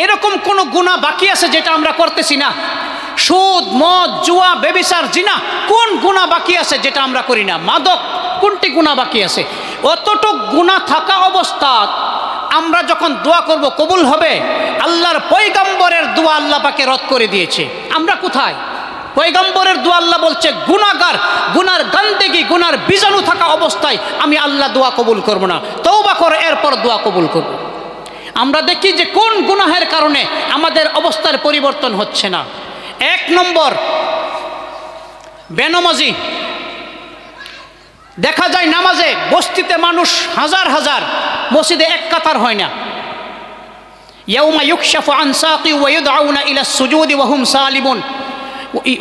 এরকম কোনো গুনাহ বাকি আছে যেটা আমরা করতেছি না? সুদ, মদ, জুয়া, ব্যভিচার, জিনা, কোন গুনাহ বাকি আছে যেটা আমরা করি না? মাদক, কোনটি গুনাহ বাকি আছে? অতটুক গুনাহ থাকা অবস্থা আমরা যখন দোয়া করব কবুল হবে? আল্লাহর পয়গম্বরের দোয়া আল্লাহ পাকে রদ করে দিয়েছে। আমরা কোথায়? পয়গম্বরের দোয়া আল্লাহ বলছে গুনাহগার, গুনার গান্দেগি, গুনার বীজাণু থাকা অবস্থায় আমি আল্লাহ দোয়া কবুল করব না, তওবা করে এরপর দোয়া কবুল করব। আমরা দেখি যে কোন গুনাহের কারণে আমাদের অবস্থার পরিবর্তন হচ্ছে না। 1 নম্বর, বেনামাজি। দেখা যায় নামাজে বস্তিতে মানুষ হাজার হাজার, মসজিদে এক কাতার হয় না। ইয়াউমা ইউকশাফু আন সাকি ওয়া ইউদআউনা ইলা সুজুদি ওয়া হুম সালিমুন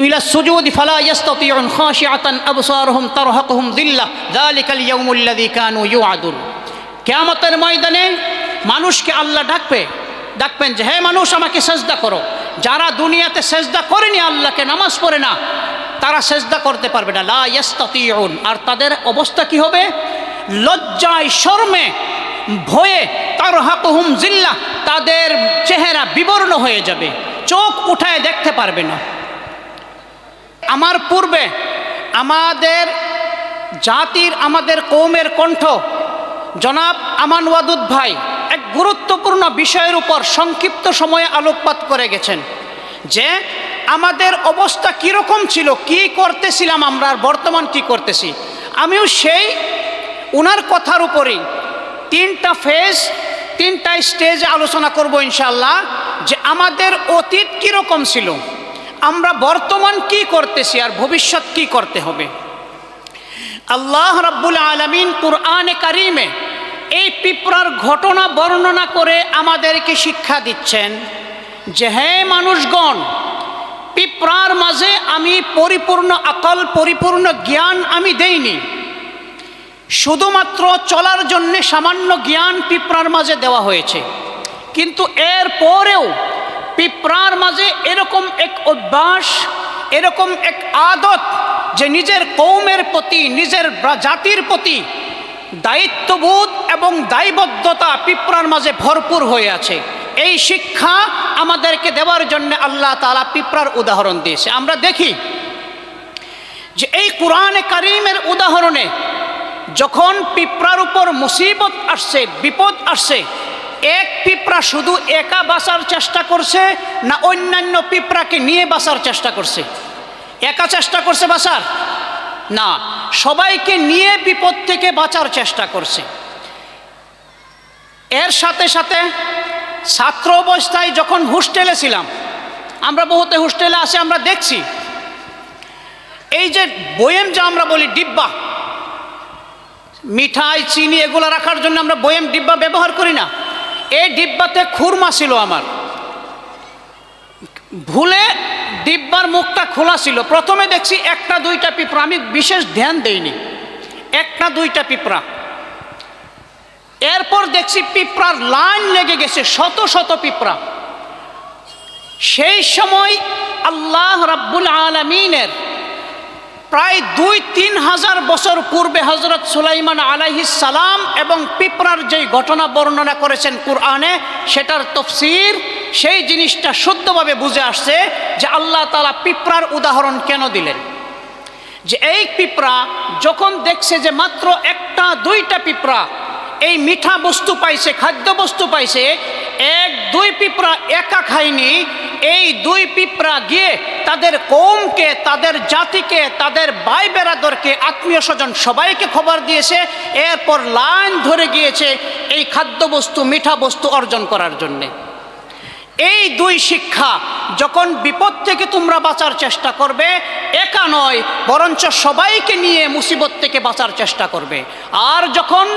ইলা সুজুদি ফালা ইস্তাতিউন খাশিআতান আবসারুহুম তারহাকুহুম যিল্লাহ যালিকাল ইয়াউমুল্লাযী কানু ইউআদুন। কিয়ামতের ময়দানে মানুষকে আল্লাহ ডাকবেন যে হে মানুষ, আমাকে সেজদা করো। যারা দুনিয়াতে সেজদা করেনি, আল্লাহকে নামাজ পড়ে না, তারা সেজদা করতে পারবে না, লা ইস্তাতিউন। আর তাদের অবস্থা কি হবে? লজ্জায়, শরমে, ভয়ে, তারহাকুহুম যিল্লাহ, তাদের চেহারা বিবর্ণ হয়ে যাবে, চোখ উঠায় দেখতে পারবে না। আমার পূর্বে আমাদের জাতির, আমাদের কওমের কণ্ঠ জনাব আমান ওয়াদুদ ভাই এক গুরুত্বপূর্ণ বিষয়ের উপর সংক্ষিপ্ত সময়ে আলোকপাত করে গেছেন যে আমাদের অবস্থা কীরকম ছিল, কি করতেছিলাম আমরা, আর বর্তমান কি করতেছি। আমিও সেই ওনার কথার উপরেই 3টা ফেজ, 3টা স্টেজে আলোচনা করব ইনশাআল্লাহ, যে আমাদের অতীত কীরকম ছিল, আমরা বর্তমান কি করতেছি, আর ভবিষ্যৎ কি করতে হবে। আল্লাহ রাব্বুল আলামিন কুরআনে কারিমে এই পিঁপড়ার ঘটনা বর্ণনা করে আমাদেরকে শিক্ষা দিচ্ছেন যে হে মানুষগণ, পিঁপড়ার মাঝে আমি পরিপূর্ণ আকল, পরিপূর্ণ জ্ঞান আমি দেইনি। শুধুমাত্র চলার জন্য সামান্য জ্ঞান পিঁপড়ার মাঝে দেওয়া হয়েছে, কিন্তু এর পরেও পিঁপড়ার মাঝে এরকম এক অভ্যাস, এরকম এক আদত যে নিজের কওমের প্রতি, নিজের জাতির প্রতি দায়িত্ববোধ এবং দায়বদ্ধতা পিঁপড়ার মাঝে ভরপুর হয়ে আছে। এই শিক্ষা আমাদেরকে দেওয়ার জন্য আল্লাহ তাআলা পিঁপড়ার উদাহরণ দিয়েছে। আমরা দেখি যে এই কুরআনে কারীমের উদাহরণে যখন পিঁপড়ার উপর মুসিবত আসছে, বিপদ আসছে, এক পিঁপড়া শুধু একা বাঁচার চেষ্টা করছে না অন্যান্য পিঁপড়াকে নিয়ে বাঁচার চেষ্টা করছে? একা চেষ্টা করছে বাঁচার? না, সবাইকে নিয়ে বিপদ থেকে বাঁচার চেষ্টা করছে। এর সাথে সাথে ছাত্র অবস্থায় যখন হোস্টেলে ছিলাম, আমরা বহুতে হোস্টেলে আসে, আমরা দেখছি এই যে বয়েম, যা আমরা বলি ডিব্বা, মিঠাই, চিনি এগুলো রাখার জন্য আমরা বয়েম, ডিব্বা ব্যবহার করি না? এই ডিব্বাতে খুরমা ছিল আমার, ভুলে ডিব্বার মুখটা খোলা ছিল। প্রথমে দেখছি 1টা 2টা পিঁপড়া, আমি বিশেষ ধ্যান দেইনি, 1টা 2টা পিঁপড়া। এরপর দেখছি পিঁপড়ার লাইন লেগে গেছে, শত শত পিঁপড়া। সেই সময় আল্লাহ রাব্বুল আলামিনের প্রায় 2-3 হাজার বছর পূর্বে হযরত সুলাইমান আলাইহিস সালাম এবং পিঁপড়ার যেই ঘটনা বর্ণনা করেছেন কুরআনে, সেটার তাফসীর, সেই জিনিসটা শুদ্ধভাবে বুঝে আসছে যে আল্লাহ তাআলা পিঁপড়ার উদাহরণ কেন দিলেন। যে এই পিঁপড়া যখন দেখছে যে মাত্র 1টা 2টা পিঁপড়া এই মিঠা বস্তু পাইছে, খাদ্য বস্তু পাইছে, 1-2 পিঁপড়া একা খায়নি, এই 2 পিঁপড়া গিয়ে তাদের কওমকে, তাদের জাতিকে, তাদের ভাই বেরাদরকে, আত্মীয় স্বজন সবাইকে খবর দিয়েছে। এরপর লাইন ধরে গিয়েছে এই খাদ্য বস্তু, মিঠা বস্তু অর্জন করার জন্যে। এই 2 শিক্ষা, যখন বিপদ থেকে তোমরা বাঁচার চেষ্টা করবে, একা নয় বরঞ্চ সবাইকে নিয়ে মুসিবত থেকে বাঁচার চেষ্টা করবে। আর যখন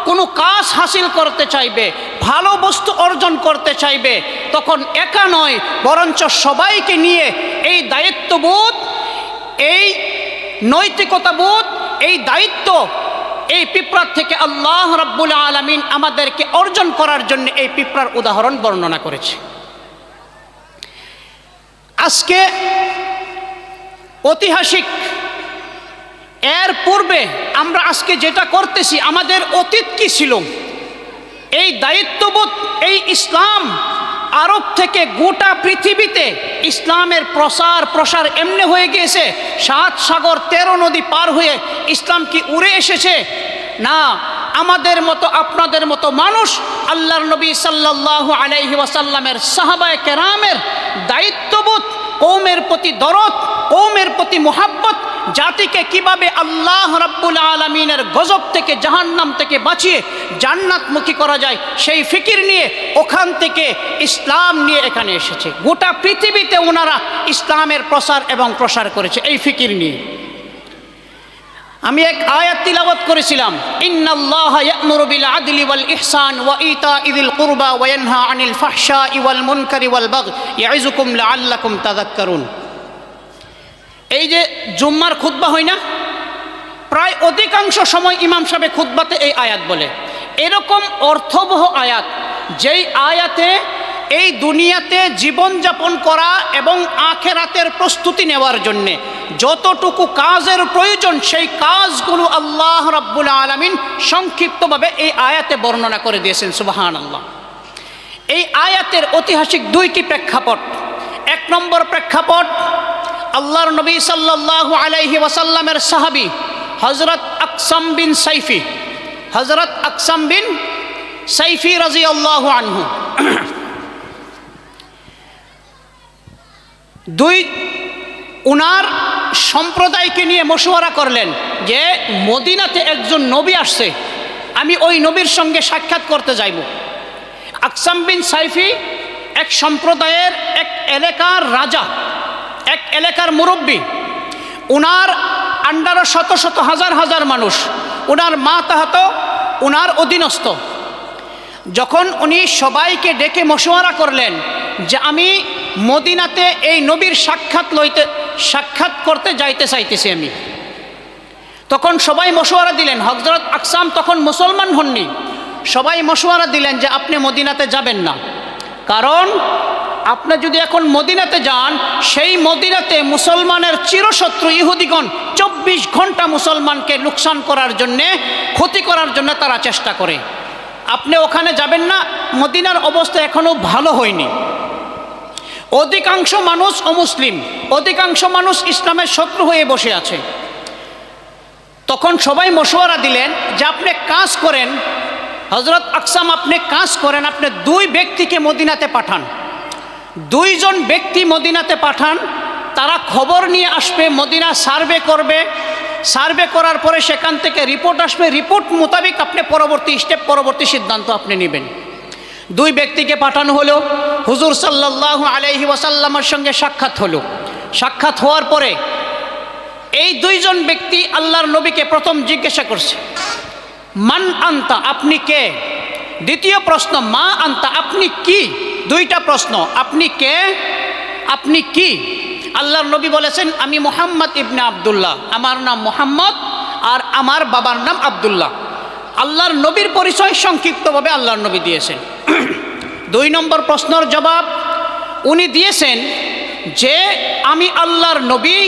কোনো কাজ হাসিল করতে চাইবে, ভালো বস্তু অর্জন করতে চাইবে, তখন একা নয় বরঞ্চ সবাইকে নিয়ে এই দায়িত্ববোধ, এই নৈতিকতাবোধ, এই দায়িত্ব, এই পিঁপড়ার থেকে আল্লাহ রাব্বুল আলামিন আমাদেরকে অর্জন করার জন্য এই পিঁপড়ার উদাহরণ বর্ণনা করেছে। আজকে ঐতিহাসিক, এর পূর্বে আমরা আজকে যেটা করতেছি, আমাদের অতীত কি ছিল, এই দায়িত্ববোধ, এই ইসলাম আরব থেকে গোটা পৃথিবীতে ইসলামের প্রসার এমনি হয়ে গিয়েছে, 7 সাগর 13 নদী পার হয়ে ইসলাম কি উড়ে এসেছে? না, আমাদের মতো আপনাদের মতো মানুষ আল্লাহর নবী সাল্লাল্লাহু আলাইহি ওয়াসাল্লামের সাহাবায়ে কেরামের দায়িত্ববোধ, কওমের প্রতি দরদ, কওমের প্রতি মুহাব্বত, জাতিকে কিভাবে আল্লাহ রাব্বুল আলামিনের গজব থেকে, জাহান্নাম থেকে বাঁচিয়ে জান্নাতমুখী করা যায়, সেই ফিকির নিয়ে ওখান থেকে ইসলাম নিয়ে এখানে এসেছে। গোটা পৃথিবীতে ওনারা ইসলামের প্রসার করেছে এই ফিকির নিয়ে। আমি এক আয়াত তিলাওয়াত করেছিলাম, ইন্নাল্লাহা ইয়া'মুরু বিল আদলি ওয়াল ইহসান ওয়া ইতাইযিল কুরবা ওয়া ইয়ানহা আনিল ফাহশাই ওয়াল মুনকারি ওয়াল বাগই ইয়াইযুকুম লাআল্লাকুম তাযাক্কারুন। এই যে জুম্মার খুতবা হয় না, প্রায় অধিকাংশ সময় ইমাম সাহেব খুতবাতে এই আয়াত বলে। এরকম অর্থবহ আয়াত, যেই আয়াতে এই দুনিয়াতে জীবনযাপন করা এবং আখেরাতের প্রস্তুতি নেওয়ার জন্যে যতটুকু কাজের প্রয়োজন, সেই কাজগুলো আল্লাহ রাব্বুল আলামিন সংক্ষিপ্তভাবে এই আয়াতে বর্ণনা করে দিয়েছেন। সুবহানাল্লাহ। এই আয়াতের ঐতিহাসিক 2টি প্রেক্ষাপট। 1 নম্বর প্রেক্ষাপট, আল্লাহর নবী সাল্লাল্লাহু আলাইহি ওয়াসাল্লামের সাহাবী হযরত আকসাম বিন সাইফি রাদিয়াল্লাহু আনহু উনার সম্প্রদায়কে নিয়ে মশওয়ারা করলেন যে মদিনাতে একজন নবী আসছে, আমি ওই নবীর সঙ্গে সাক্ষাৎ করতে যাইব। আকসাম বিন সাইফি এক সম্প্রদায়ের, এক এলাকার রাজা, এক এলাকার মুরব্বী। উনার আন্ডারে শত শত হাজার হাজার মানুষ, উনার মাতাহত উনার অধীনস্থ। যখন উনি সবাইকে ডেকে মশওয়ারা করলেন যে আমি মদিনাতে এই নবীর সাক্ষাৎ করতে যাইতে চাইতেছি আমি, তখন সবাই মশওয়ারা দিলেন। হযরত আকসাম তখন মুসলমান হননি। সবাই মশওয়ারা দিলেন যে আপনি মদিনাতে যাবেন না, কারণ আপনি যদি এখন মদিনাতে যান, সেই মদিনাতে মুসলমানের চিরশত্রু ইহুদিগণ 24 ঘন্টা মুসলমানকে লোকসান করার জন্যে, ক্ষতি করার জন্য তারা চেষ্টা করে। আপনি ওখানে যাবেন না, মদিনার অবস্থা এখনো ভালো হয়নি, অধিকাংশ মানুষ অমুসলিম, অধিকাংশ মানুষ ইসলামের শত্রু হয়ে বসে আছে। তখন সবাই মশওয়ারা দিলেন যে আপনি কাজ করেন, হযরত আকসাম আপনি কাজ করেন, আপনি 2 ব্যক্তিকে মদিনাতে পাঠান, 2 জন ব্যক্তি মদিনাতে পাঠান, তারা খবর নিয়ে আসবে, মদিনা সার্ভে করবে, সার্ভে করার পরে সেখান থেকে রিপোর্ট আসবে, রিপোর্ট মোতাবেক আপনি পরবর্তী সিদ্ধান্ত আপনি নেবেন। 2 ব্যক্তিকে পাঠানো হলো। হুজুর সাল্লাল্লাহু আলাইহি ওয়াসাল্লামের সঙ্গে সাক্ষাৎ হলো। সাক্ষাৎ হওয়ার পরে এই 2 জন ব্যক্তি আল্লাহর নবীকে প্রথম জিজ্ঞাসা করছে, মান আনতা, আপনি কে? দ্বিতীয় প্রশ্ন, মা আনতা, আপনি কি? 2টা প্রশ্ন, আপনি কে, আপনি কি? আল্লাহর নবী বলেছেন, আমি মুহাম্মদ ইবনে আব্দুল্লাহ, আমার নাম মুহাম্মদ আর আমার বাবার নাম আব্দুল্লাহ। আল্লাহর নবীর পরিচয় সংক্ষিপ্তভাবে আল্লাহর নবী দিয়েছেন। 2 নম্বর প্রশ্নের জবাব উনি দিয়েছেন যে আমি আল্লাহর নবী,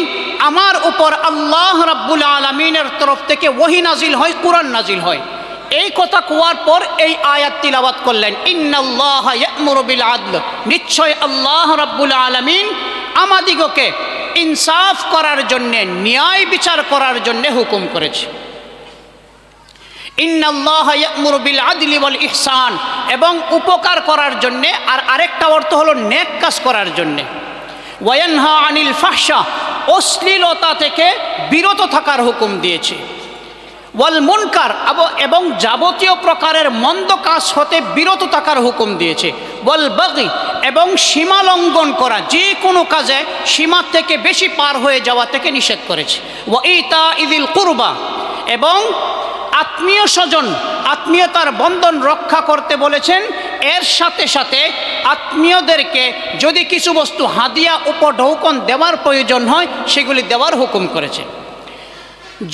আমার উপর আল্লাহ রাব্বুল আলামিনের তরফ থেকে ওহী নাজিল হয়, কুরআন নাজিল হয়। এই কথা কোয়ার পর এই আয়াত তিলাওয়াত করলেন, ইন্নাল্লাহা ইয়া'মুরু বিল আদল, নিশ্চয় আল্লাহ রাব্বুল আলামিন আমাদিগকে ইনসাফ করার জন্যে, ন্যায় বিচার করার জন্যে হুকুম করেছে। ইন্নাল্লাহা ইয়া'মুরু বিল আদলি ওয়াল ইহসান, এবং উপকার করার জন্যে, আর আরেকটা অর্থ হলো নেক কাজ করার জন্যে। ওয়া ইয়ানহা আনিল ফাহশা, অশ্লীলতা থেকে বিরত থাকার হুকুম দিয়েছে। ওয়াল মুনকার, এবং যাবতীয় প্রকারের মন্দ কাজ হতে বিরত থাকার হুকুম দিয়েছে। ওয়াল বাগই, এবং সীমা লঙ্ঘন করা, যে কোনো কাজে সীমা থেকে বেশি পার হয়ে যাওয়া থেকে নিষেধ করেছে। ওয়া ইতাইযিল কুরবা, এবং আত্মীয় স্বজন, আত্মীয়তার বন্ধন রক্ষা করতে বলেছেন। এর সাথে সাথে আত্মীয়দেরকে যদি কিছু বস্তু হাদিয়া, উপঢৌকন দেওয়ার প্রয়োজন হয়, সেগুলি দেওয়ার হুকুম করেছে।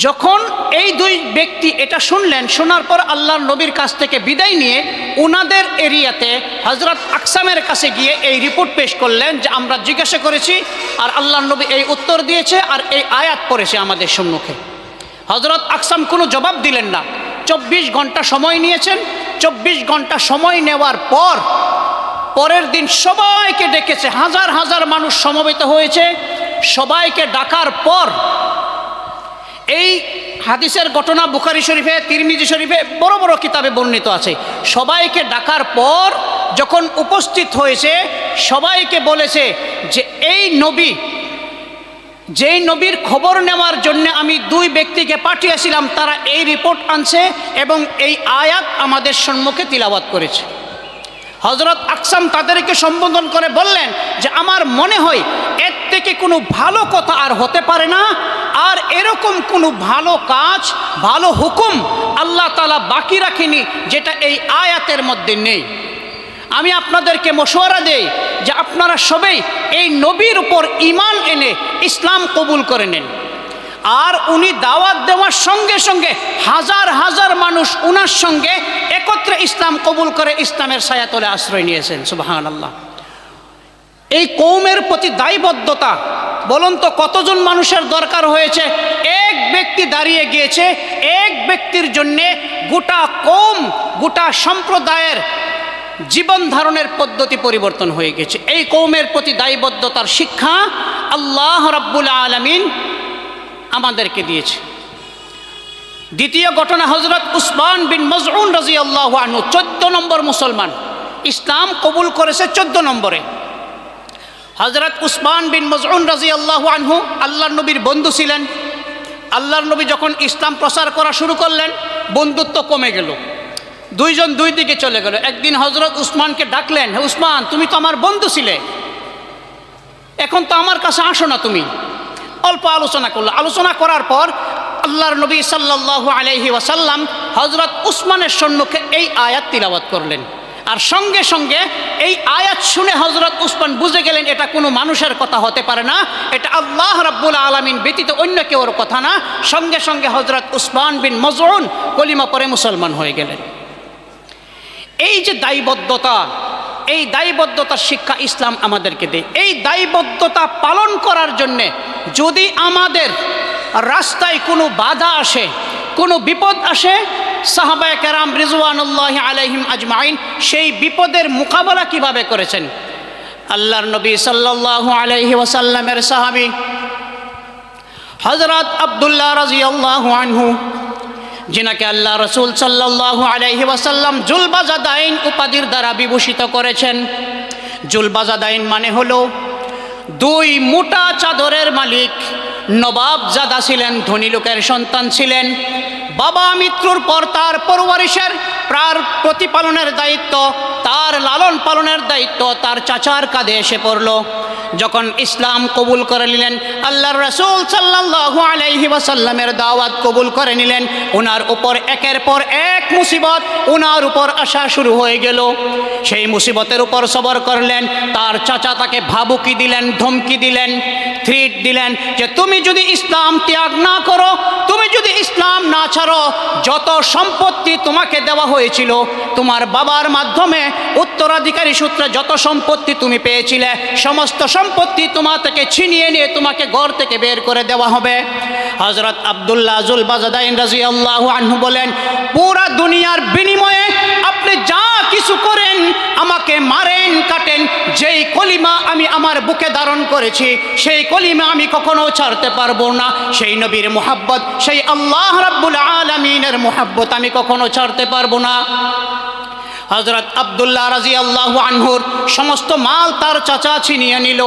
যখন এই 2 ব্যক্তি এটা শুনলেন, শোনার পর আল্লাহর নবীর কাছ থেকে বিদায় নিয়ে ওনাদের এরিয়াতে হযরত আকসামের কাছে গিয়ে এই রিপোর্ট পেশ করলেন যে আমরা জিজ্ঞাসা করেছি আর আল্লাহর নবী এই উত্তর দিয়েছে আর এই আয়াত পড়েছে আমাদের সম্মুখে। হযরত আকসাম কোনো জবাব দিলেন না। 24 ঘন্টা সময় নিয়েছেন। 24 ঘন্টা সময় নেওয়ার পর পরের দিন সবাইকে ডেকেছে, হাজার হাজার মানুষ সমবেত হয়েছে। সবাইকে ডাকার পর এই হাদিসের ঘটনা বুখারী শরীফে, তিরমিজি শরীফে, বড় বড় কিতাবে বর্ণিত আছে। সবাইকে ডাকার পর যখন উপস্থিত হয়েছে, সবাইকে বলেছে যে এই নবী, যেই নবীর খবর নেওয়ার জন্য আমি দুই ব্যক্তিকে পাঠিয়েছিলাম, তারা এই রিপোর্ট আনছে এবং এই আয়াত আমাদের সম্মুখে তিলাওয়াত করেছে। হযরত আকসাম তাদেরকে সম্বোধন করে বললেন যে আমার মনে হয় এর থেকে কোনো ভালো কথা আর হতে পারে না, আর এরকম কোনো ভালো কাজ, ভালো হুকুম আল্লাহ তাআলা বাকি রাখেনি যেটা এই আয়াতের মধ্যে নেই। আমি আপনাদেরকে মশওয়ারা দেই যে আপনারা সবাই এই নবীর উপর ঈমান এনে ইসলাম কবুল করে নেন। আর উনি দাওয়াত দেওয়ার সঙ্গে সঙ্গে হাজার হাজার মানুষ উনার সঙ্গে একত্রে ইসলাম কবুল করে ইসলামের ছায়াতলে আশ্রয় নিয়েছেন। সুবহানাল্লাহ। এই কওমের প্রতি দায়বদ্ধতা, বলুন তো কতজন মানুষের দরকার হয়েছে? এক ব্যক্তি দাঁড়িয়ে গিয়েছে, এক ব্যক্তির জন্যে গোটা কওম, গোটা সম্প্রদায়ের জীবন ধারণের পদ্ধতি পরিবর্তন হয়ে গেছে। এই কওমের প্রতি দায়বদ্ধতার শিক্ষা আল্লাহ রাব্বুল আলামিন আমাদেরকে দিয়েছে। দ্বিতীয় ঘটনা, হযরত উসমান বিন মাজউন রাদিয়াল্লাহু আনহু 14 নম্বর মুসলমান, ইসলাম কবুল করেছে 14 নম্বরে। হযরত উসমান বিন মাজউন রাদিয়াল্লাহু আনহু আল্লাহর নবীর বন্ধু ছিলেন। আল্লাহর নবী যখন ইসলাম প্রচার করা শুরু করলেন, বন্ধুত্ব কমে গেল, দুইজন দুই দিকে চলে গেল। একদিন হযরত উসমানকে ডাকলেন, হে উসমান, তুমি তো আমার বন্ধু ছিলে, এখন তো আমার কাছে আসো না তুমি। অল্প আলোচনা করলো। আলোচনা করার পর আল্লাহর নবী সাল্লাল্লাহু আলাইহি ওয়াসাল্লাম হযরত উসমানের সম্মুখে এই আয়াত তিলাওয়াত করলেন। আর সঙ্গে সঙ্গে এই আয়াত শুনে হযরত উসমান বুঝে গেলেন এটা কোনো মানুষের কথা হতে পারে না, এটা আল্লাহ রাব্বুল আলামিন ব্যতীত অন্য কেউর কথা না। সঙ্গে সঙ্গে হযরত উসমান বিন মাজউন কলিমা পড়ে মুসলমান হয়ে গেলেন। এই যে দায়বদ্ধতা, এই দায়বদ্ধতার শিক্ষা ইসলাম আমাদেরকে দেয়। এই দায়বদ্ধতা পালন করার জন্যে যদি আমাদের রাস্তায় কোনো বাধা আসে, কোনো বিপদ আসে, সাহাবায়ে কেরাম রিজওয়ানুল্লাহি আলাইহিম আজমাইন সেই বিপদের মোকাবেলা কিভাবে করেছেন? আল্লাহর নবী সাল্লাল্লাহু আলাইহি ওয়াসাল্লামের সাহাবী হযরত আব্দুল্লাহ রাদিয়াল্লাহু আনহু, যিনাকে আল্লাহ রাসূল সাল্লাল্লাহু আলাইহি ওয়াসাল্লাম জুলবাজাদাইন উপাধির দ্বারা বিভূষিত করেছেন। জুলবাজাদাইন মানে হলো দুই মোটা চাদরের মালিক। নবাবজাদা ছিলেন, ধনী লোকের সন্তান ছিলেন। বাবা মৃত্যুর পর তার পরওয়ারিশের প্রার প্রতিপালনের দায়িত্ব, তার লালন পালনের দায়িত্ব তার চাচার কাঁধে এসে পড়ল। যখন ইসলাম কবুল করে নিলেন, আল্লাহর রাসূল সাল্লাল্লাহু আলাইহি ওয়াসাল্লামের দাওয়াত কবুল করে নিলেন, ওনার উপর একের পর এক মুসিবত ওনার উপর আসা শুরু হয়ে গেল। সেই মুসিবতের উপর সবর করলেন। তার চাচা তাকে ভাবুকি দিলেন, ধমকি দিলেন, থ্রেট দিলেন যে তুমি যদি ইসলাম ত্যাগ না করো, তুমি যদি ইসলাম না ছাড়ো, যত সম্পত্তি তোমাকে দেওয়া হয়েছিল, তোমার বাবার মাধ্যমে উত্তরাধিকারী সূত্রে যত সম্পত্তি তুমি পেয়েছিলে, সমস্ত সম্পত্তি তোমার থেকে ছিনিয়ে নিয়ে তোমাকে ঘর থেকে বের করে দেওয়া হবে। হযরত আব্দুল্লাহ জুলবাজাদাইন রাদিয়াল্লাহু আনহু বলেন, পুরা দুনিয়ার বিনিময়ে আপনি যা কিছু করেন, আমাকে মারেন, কাটেন, যেই কলিমা আমি আমার বুকে ধারণ করেছি, সেই কলিমা আমি কখনো ছাড়তে পারবো না। সেই নবীর মুহাব্বত, সেই আল্লাহ রাব্বুল আলামিনের মুহাব্বত আমি কখনো ছাড়তে পারবো না। হযরত আব্দুল্লাহ রাদিয়াল্লাহু আনহুর সমস্ত মাল তার চাচা ছিনিয়ে নিল।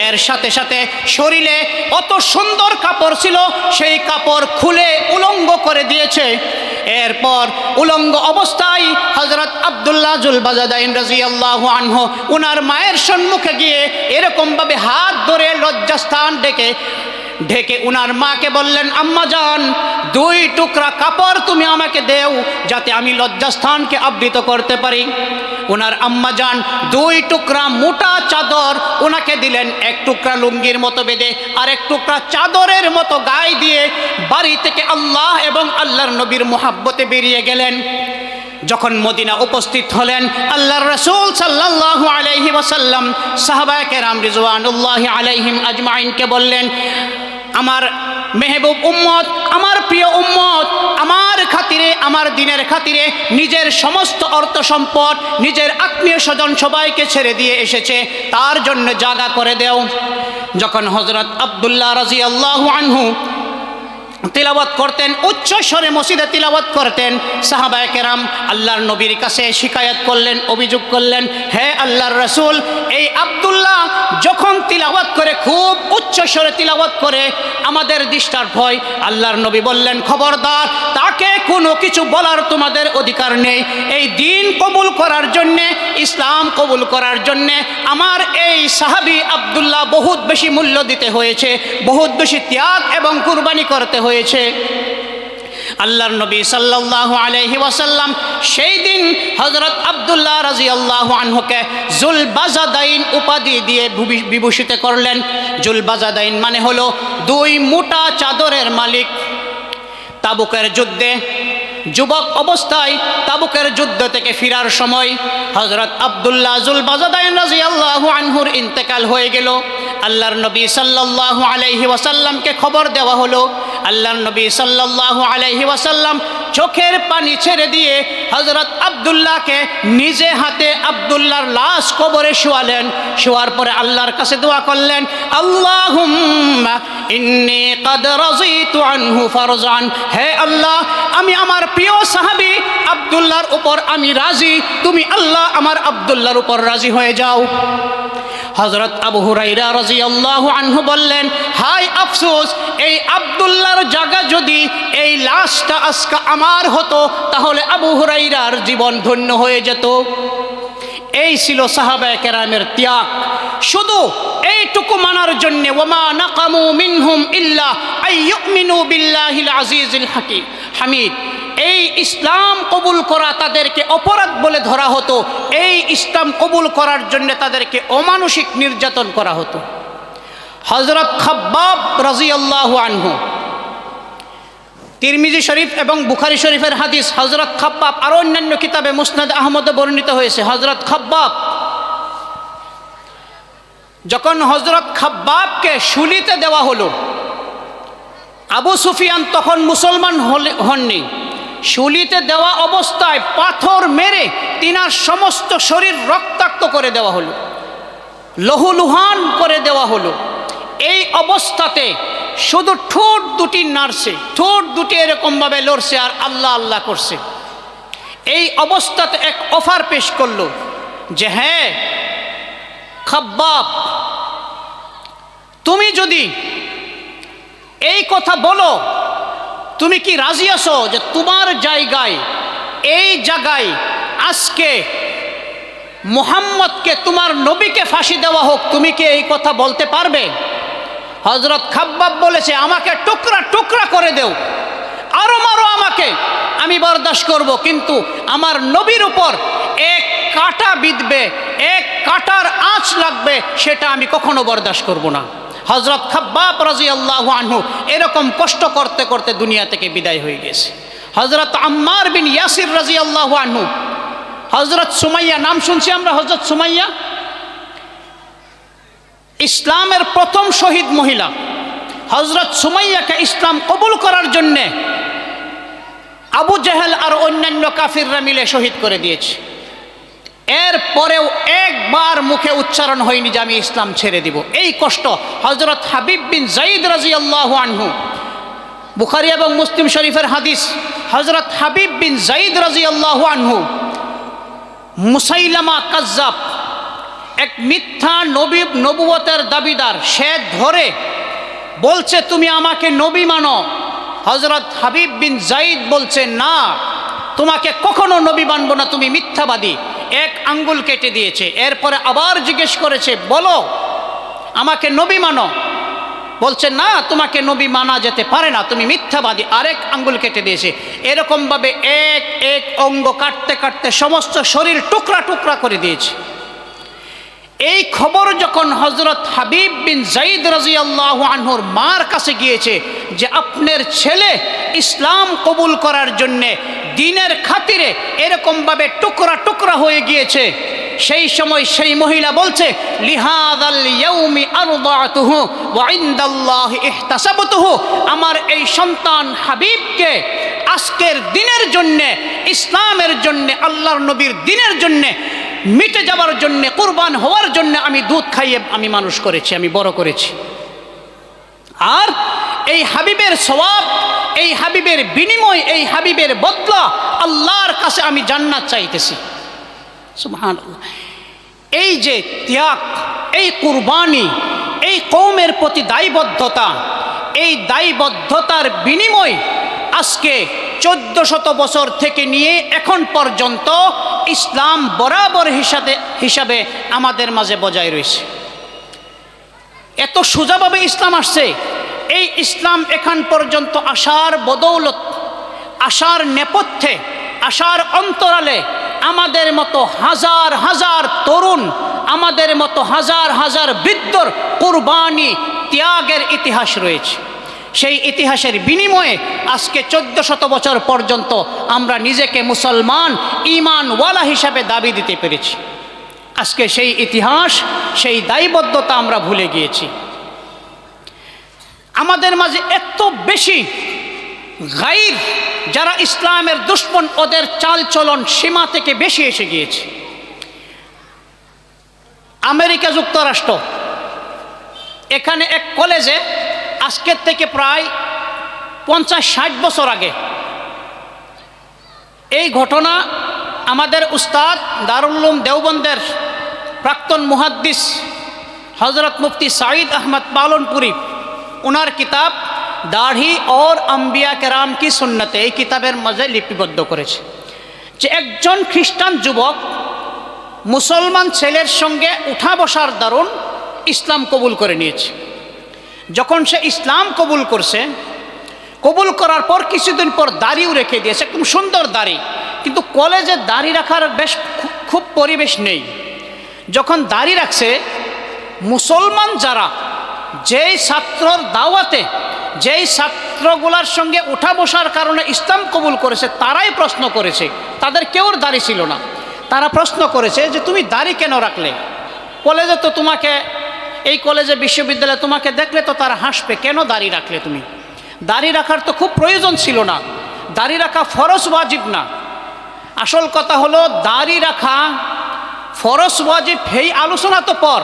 এর সাথে সাথে শরীরে অত সুন্দর কাপড় ছিল, সেই কাপড় খুলে উলঙ্গ করে দিয়েছে। এরপর উলঙ্গ অবস্থায় হযরত আব্দুল্লাহ জুলবাজাদাইন রাদিয়াল্লাহু আনহু ওনার মায়ের সম্মুখে গিয়ে এরকমভাবে হাত ধরে লজ্জাস্থান ঢেকে ওনার মাকে বললেন, আম্মা জান, দুই টুকরা কাপড় তুমি আমাকে দেও যাতে আমি লজ্জাস্থানকে আবৃত করতে পারি। ওনার আম্মা জান দুই টুকরা মোটা চাদর ওনাকে দিলেন, এক টুকরা লুঙ্গির মতো বেঁধে আর এক টুকরা চাদরের মতো গায়ে দিয়ে বাড়ি থেকে আল্লাহ এবং আল্লাহর নবীর মুহাব্বতে বেরিয়ে গেলেন। যখন মদিনা উপস্থিত হলেন, আল্লাহর রাসূল সাল্লাল্লাহু আলাইহি ওয়াসাল্লাম সাহাবায়ে কেরাম রিজওয়ানুল্লাহি আলাইহিম আজমাইনকে বললেন, আমার মেহবুব উম্মত, আমার প্রিয় উম্মত, আমার খাতিরে, আমার দিনের খাতিরে নিজের সমস্ত অর্থ সম্পদ, নিজের আত্মীয় স্বজন সবাইকে ছেড়ে দিয়ে এসেছে, তার জন্য জায়গা করে দেও। যখন হযরত আব্দুল্লাহ রাদিয়াল্লাহু আনহু তিলাওয়াত করতেন, উচ্চ স্বরে মসজিদে তিলাওয়াত করতেন, সাহাবায়ে কেরাম আল্লাহর নবীর কাছে শিকায়াত করলেন, অভিযোগ করলেন, হে আল্লাহর রাসূল, এই আব্দুল্লাহ যখন তিলাওয়াত করে, খুব উচ্চ স্বরে তিলাওয়াত করে, আমাদের ডিস্টার্ব হয়। আল্লাহর নবী বললেন, খবরদার, তাকে কোনো কিছু বলার তোমাদের অধিকার নেই। এই দিন কবুল করার জন্যে, ইসলাম কবুল করার জন্যে আমার এই সাহাবী আব্দুল্লাহ বহুত বেশি মূল্য দিতে হয়েছে, বহুত বেশি ত্যাগ এবং কুরবানি করতে হয়েছে। আল্লাহর নবী সাল্লাল্লাহু আলাইহি ওয়াসাল্লাম সেই দিন হযরত আব্দুল্লাহ রাদিয়াল্লাহু আনহুকে জুল বাজাদাইন উপাধি দিয়ে বিভূষিত করলেন। জুল বাজাদাইন মানে হলো দুই মোটা চাদরের মালিক। তাবুকের যুদ্ধে, যুবক অবস্থায় তাবুকের যুদ্ধ থেকে ফেরার সময় হযরত আব্দুল্লাহ জুল বাজাদাইন রাদিয়াল্লাহু আনহুর ইন্তেকাল হয়ে গেল। আল্লাহর নবী সাল্লাল্লাহু আলাইহি ওয়াসাল্লামকে খবর দেওয়া হলো। আল্লাহর নবী সাল্লাল্লাহু আলাইহি ওয়াসাল্লাম চোখের পানি ছেড়ে দিয়ে হযরত আব্দুল্লাহকে নিজে হাতে আব্দুল্লাহর লাশ কবরে শোয়ালেন। শোয়ার পরে আল্লাহর কাছে দোয়া করলেন, আল্লাহুম্মা ইন্নী ক্বাদ রাযিতু আনহু ফারজান, হে আল্লাহ, আমি আমার প্রিয় সাহাবী আব্দুল্লাহর উপর আমি রাজি, তুমি আল্লাহ আমার আব্দুল্লাহর উপর রাজি হয়ে যাও। হযরত আবু হুরায়রা রাদিয়াল্লাহু আনহু বললেন, হায় আফসোস, এই আব্দুল্লাহর জায়গা যদি এই লাশটা আজকে আমার হতো, তাহলে আবু হুরায়রার জীবন ধন্য হয়ে যেত। এই ছিল সাহাবায়ে কেরামের ত্যাগ। শুধু এইটুকু মানার জন্য, ওয়ামা নাকামু মিনহুম ইল্লা আইয়ুমিনু বিল্লাহিল আজিজিল হামিদ, এই ইসলাম কবুল করা তাদেরকে অপরাধ বলে ধরা হতো। এই ইসলাম কবুল করার জন্য তাদেরকে অমানুষিক নির্যাতন করা হতো। হযরত খাব্বাব রাদিয়াল্লাহু আনহু, তিরমিজি শরীফ এবং বুখারী শরীফের হাদিস, হযরত খাব্বাব, আর অন্যান্য কিতাবে মুসনাদ আহমদে বর্ণিত হয়েছে, হযরত খাব্বাব যখন হযরত খাব্বাবকে শুলিতে দেওয়া হলো, আবু সুফিয়ান তখন মুসলমান হননি। শুলিতে দেওয়া অবস্থায় পাথর মেরে তিনার সমস্ত শরীর রক্তাক্ত করে দেওয়া হলো, লহুলুহান করে দেওয়া হলো। এই অবস্থাতে শুধু ঠোঁট দুটি নাড়ছে, ঠোঁট দুটি এরকমভাবে লড়ছে আর আল্লাহ আল্লাহ করছে। এই অবস্থাতে এক অফার পেশ করলো যে, হ্যাঁ খাব্বাব, তুমি যদি এই কথা বলো, তুমি কি রাজি আছো যে তোমার জায়গায়, এই জায়গায় আজকে মুহাম্মদকে, তোমার নবীকে ফাঁসি দেওয়া হোক, তুমি কি এই কথা বলতে পারবে? হযরত খাব্বাব বলেছে, আমাকে টুকরা টুকরা করে দেও, আরো মারো আমাকে, আমি বরদাস্ত করব, কিন্তু আমার নবীর উপর এক কাঁটা বিঁধবে, এক কাঁটার আঁচ লাগবে, সেটা আমি কখনো বরদাস্ত করব না। হযরত খাব্বাব রাদিয়াল্লাহু আনহু এরকম কষ্ট করতে করতে দুনিয়া থেকে বিদায় হয়ে গেছে। হযরত আম্মার বিন ইয়াসির রাদিয়াল্লাহু আনহু, হযরত সুমাইয়া, নাম শুনছি আমরা, হযরত সুমাইয়া ইসলামের প্রথম শহীদ মহিলা। হযরত সুমাইয়াকে ইসলাম কবুল করার জন্যে আবু জেহেল আর অন্যান্য কাফিররা মিলে শহীদ করে দিয়েছে। এরপরেও একবার মুখে উচ্চারণ হয়নি যে আমি ইসলাম ছেড়ে দিব। এই কষ্ট হযরত হাবিব বিন যায়েদ রাদিয়াল্লাহু আনহু, বুখারী এবং মুসলিম শরীফের হাদিস, হযরত হাবিব বিন যায়েদ রাদিয়াল্লাহু আনহু, মুসাইলামা কাজ্জাব, এক মিথ্যা নবুয়তের দাবিদার, সে ধরে বলছে তুমি আমাকে নবী মানো। হযরত হাবিব বিন যায়েদ বলছে, না, তোমাকে কখনো নবী মানব না, তুমি মিথ্যাবাদী। এক আঙ্গুল কেটে দিয়েছে। এরপরে আবার জিজ্ঞেস করেছে, বলো আমাকে নবী মানো। বলছে, না, তোমাকে নবী মানা যেতে পারে না, তুমি মিথ্যাবাদী। আরেক আঙ্গুল কেটে দিয়েছে। এরকমভাবে এক এক অঙ্গ কাটতে কাটতে সমস্ত শরীর টুকরা টুকরা করে দিয়েছে। এই খবর যখন হযরত হাবিব বিন যায়েদ রাদিয়াল্লাহু আনহুর মার কাছে গিয়েছে যে আপনার ছেলে ইসলাম কবুল করার জন্যে, দিনের খাতিরে এরকমভাবে টুকরা টুকরা হয়ে গিয়েছে, সেই সময় সেই মহিলা বলছে, লিহাদাল ইয়াউমি আরদাতুহু ওয়া ইনদাল্লাহি ইহতাসাবতুহু, আমার এই সন্তান হাবিবকে আজকের দিনের জন্যে, ইসলামের জন্যে, আল্লাহর নবীর দিনের জন্যে মিটে যাওয়ার জন্যে, কুরবান হওয়ার জন্য আমি দুধ খাইয়ে আমি মানুষ করেছি, আমি বড় করেছি। আর এই হাবিবের সওয়াব, এই হাবিবের বিনিময়, এই হাবিবের বদলা আল্লাহর কাছে আমি জান্নাত চাইতেছি। সুবহানাল্লাহ। এই যে ত্যাগ, এই কুরবানি, এই কওমের প্রতি দায়বদ্ধতা, এই দায়বদ্ধতার বিনিময় আজকে 1400 বছর থেকে নিয়ে এখন পর্যন্ত ইসলাম বরাবর হিসাবে আমাদের মাঝে বজায় রয়েছে। এত সোজাভাবে ইসলাম আসছে। এই ইসলাম এখন পর্যন্ত আসার বদৌলত, আসার নেপথ্যে, আসার অন্তরালে আমাদের মতো হাজার হাজার তরুণ, আমাদের মতো হাজার হাজার বৃদ্ধর কুরবানি ত্যাগের ইতিহাস রয়েছে। সেই ইতিহাসের বিনিময়ে আজকে 1400 বছর পর্যন্ত আমরা নিজেকে মুসলমান, ঈমানওয়ালা হিসাবে দাবি দিতে পেরেছি। আজকে সেই ইতিহাস, সেই দায়বদ্ধতা আমরা ভুলে গিয়েছি। আমাদের মাঝে এত বেশি গায়র, যারা ইসলামের দুশমন, ওদের চালচলন সীমা থেকে বেশি এসে গিয়েছে। আমেরিকা যুক্তরাষ্ট্র, এখানে এক কলেজে আজকের থেকে প্রায় 50-60 বছর আগে এই ঘটনা আমাদের উস্তাদ দারুল উলুম দেওবন্দের প্রাক্তন মুহাদ্দিস হযরত মুফতি সাঈদ আহমদ পালনপুরি, ওনার কিতাব দাড়ি और अंबिया केराम की सुन्नते, এই কিতাবের মাঝে লিপিবদ্ধ করেছে যে একজন খ্রিস্টান যুবক মুসলমান ছেলের সঙ্গে উঠা বসার দরুন ইসলাম কবুল করে নিয়েছে। যখন সে ইসলাম কবুল করছে, কবুল করার পর কিছুদিন পর দাড়িও রেখে দিয়েছে, খুব সুন্দর দাড়ি, কিন্তু কলেজে দাড়ি রাখার বেশ খুব পরিবেশ নেই। যখন দাড়ি রাখছে, মুসলমান যারা যেই ছাত্রর দাওয়াতে, যেই ছাত্রগুলার সঙ্গে উঠা বসার কারণে ইসলাম কবুল করেছে, তারাই প্রশ্ন করেছে, তাদের কেউর দাড়ি ছিল না। তারা প্রশ্ন করেছে যে তুমি দাড়ি কেন রাখলে? কলেজে তো তোমাকে, এই কলেজে বিশ্ববিদ্যালয়ে তোমাকে দেখলে তো তারা হাসবে, কেন দাড়ি রাখলে তুমি? দাড়ি রাখার তো খুব প্রয়োজন ছিল না, দাড়ি রাখা ফরজ ওয়াজিব না। আসল কথা হলো দাড়ি রাখা ফরজ ওয়াজিব এই আলোচনা তো পর।